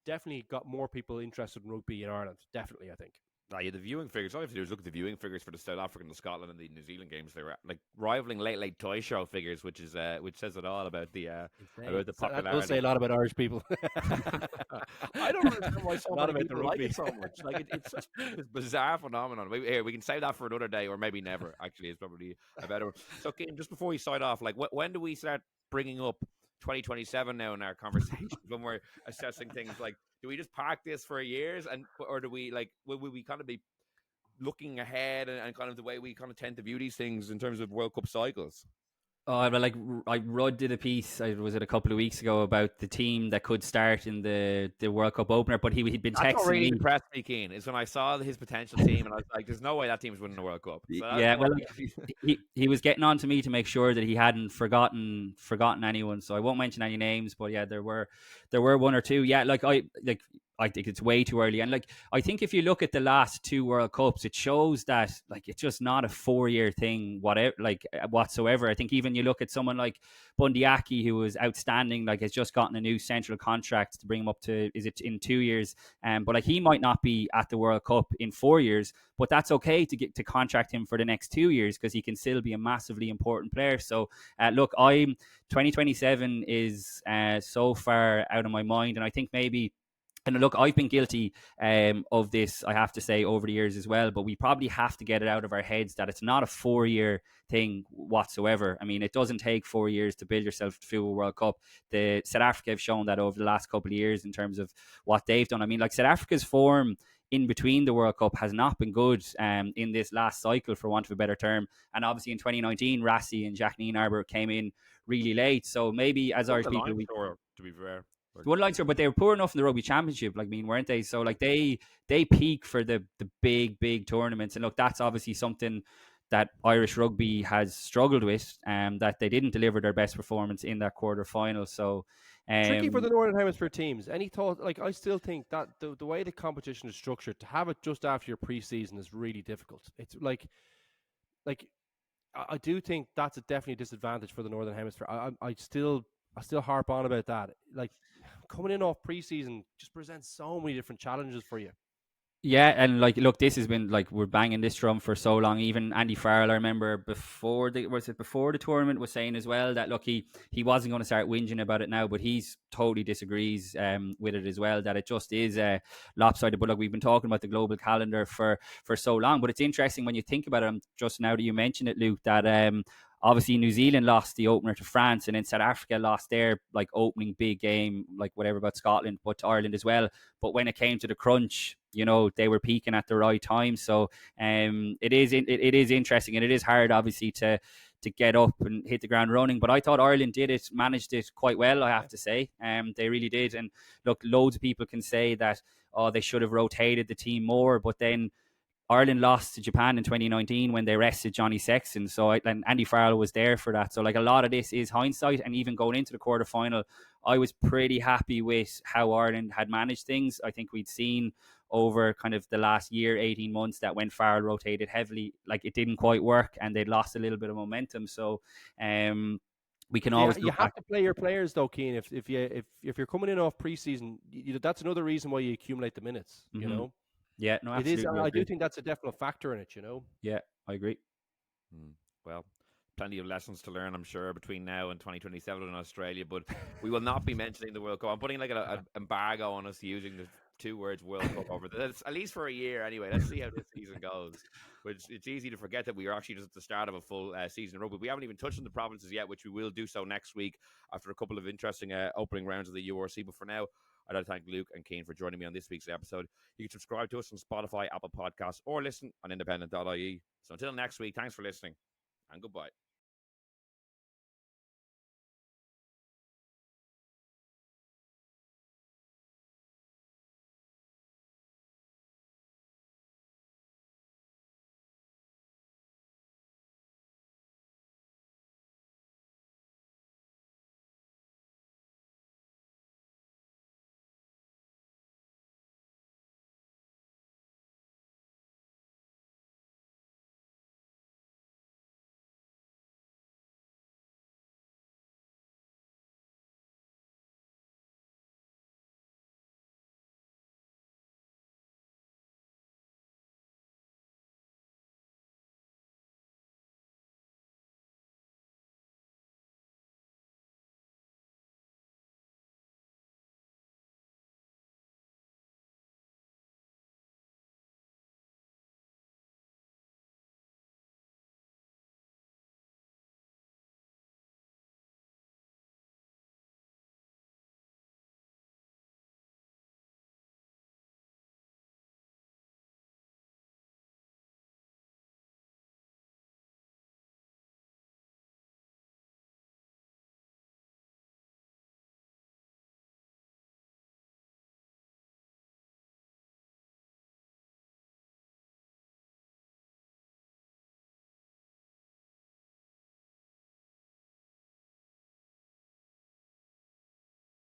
definitely got more people interested in rugby in Ireland, definitely, I think.
The viewing figures. All I have to do is look at the viewing figures for the South African, the Scotland, and the New Zealand games. They were like rivaling late toy show figures, which says it all about the popularity.
That will say a lot about Irish people.
I don't understand why so many people like it so much. Like it's just this bizarre phenomenon. We can save that for another day, or maybe never. Actually, is probably a better one. So, Cian, just before we sign off, like when do we start bringing up 2027 now in our conversations when we're assessing things? Like, do we just park this for years, or do we, like, will we kind of be looking ahead and kind of the way we kind of tend to view these things in terms of World Cup cycles?
Oh, well, like I Rudd did a piece. Was it a couple of weeks ago about the team that could start in the World Cup opener, but he'd been
That's what
texting
really
me.
impressed me, Cian, is when I saw his potential team, and I was like, "There's no way that team's winning the World Cup." So that's
Yeah, well,
what.
like, he was getting on to me to make sure that he hadn't forgotten anyone. So I won't mention any names, but yeah, there were one or two. Yeah, I think it's way too early. And like I think if you look at the last two World Cups, it shows that like it's just not a 4 year thing, whatever, like whatsoever. I think even you look at someone like Bundyaki, who was outstanding, like has just gotten a new central contract to bring him up to, is it in 2 years? But like he might not be at the World Cup in 4 years, but that's okay to get to contract him for the next 2 years because he can still be a massively important player. So look, I'm 2027 is so far out of my mind, and I think maybe. And look, I've been guilty of this, I have to say, over the years as well. But we probably have to get it out of our heads that it's not a 4 year thing whatsoever. I mean, it doesn't take 4 years to build yourself to a World Cup. The South Africa have shown that over the last couple of years in terms of what they've done. I mean, like South Africa's form in between the World Cup has not been good in this last cycle, for want of a better term. And obviously in 2019, Rassie and Jacques Nienaber came in really late. So maybe as Irish people,
To be fair.
one line, but they were poor enough in the rugby championship, like I mean, weren't they? So like they peak for the big tournaments, and look, that's obviously something that Irish rugby has struggled with, that they didn't deliver their best performance in that quarter final. So,
Tricky for the Northern Hemisphere teams. Any thought? Like, I still think that the way the competition is structured, to have it just after your preseason is really difficult. It's like I do think that's a definitely disadvantage for the Northern Hemisphere. I still harp on about that. Like, coming in off preseason just presents so many different challenges for you.
Yeah, and like, look, this has been like we're banging this drum for so long. Even Andy Farrell, I remember before the tournament, was saying as well that look, he wasn't going to start whinging about it now, but he's totally disagrees with it as well, that it just is lopsided. But look, we've been talking about the global calendar for so long, but it's interesting when you think about it. Just now that you mentioned it, Luke, that obviously New Zealand lost the opener to France, and then South Africa lost their like opening big game, like whatever about Scotland, but to Ireland as well. But when it came to the crunch, they were peaking at the right time. So it is interesting, and it is hard, obviously, to get up and hit the ground running. But I thought Ireland managed it quite well, I have to say. They really did. And look, loads of people can say that, they should have rotated the team more, but then Ireland lost to Japan in 2019 when they rested Johnny Sexton. So and Andy Farrell was there for that. So like a lot of this is hindsight. And even going into the quarterfinal, I was pretty happy with how Ireland had managed things. I think we'd seen over kind of the last year, 18 months, that when Farrell rotated heavily, like it didn't quite work and they'd lost a little bit of momentum. So we can always
you have to play your players though, Cian. If you're coming in off preseason, that's another reason why you accumulate the minutes.
Mm-hmm.
You know.
Yeah, no, absolutely.
It is. I do think that's a definite factor in it.
Yeah, I agree.
Well, plenty of lessons to learn, I'm sure, between now and 2027 in Australia. But we will not be mentioning the World Cup. I'm putting like an embargo on us using the two words World Cup over this, at least for a year anyway. Let's see how this season goes. Which it's easy to forget that we are actually just at the start of a full season of rugby. We haven't even touched on the provinces yet, which we will do so next week after a couple of interesting opening rounds of the URC. But for now, I'd like to thank Luke and Cian for joining me on this week's episode. You can subscribe to us on Spotify, Apple Podcasts, or listen on independent.ie. So until next week, thanks for listening and goodbye.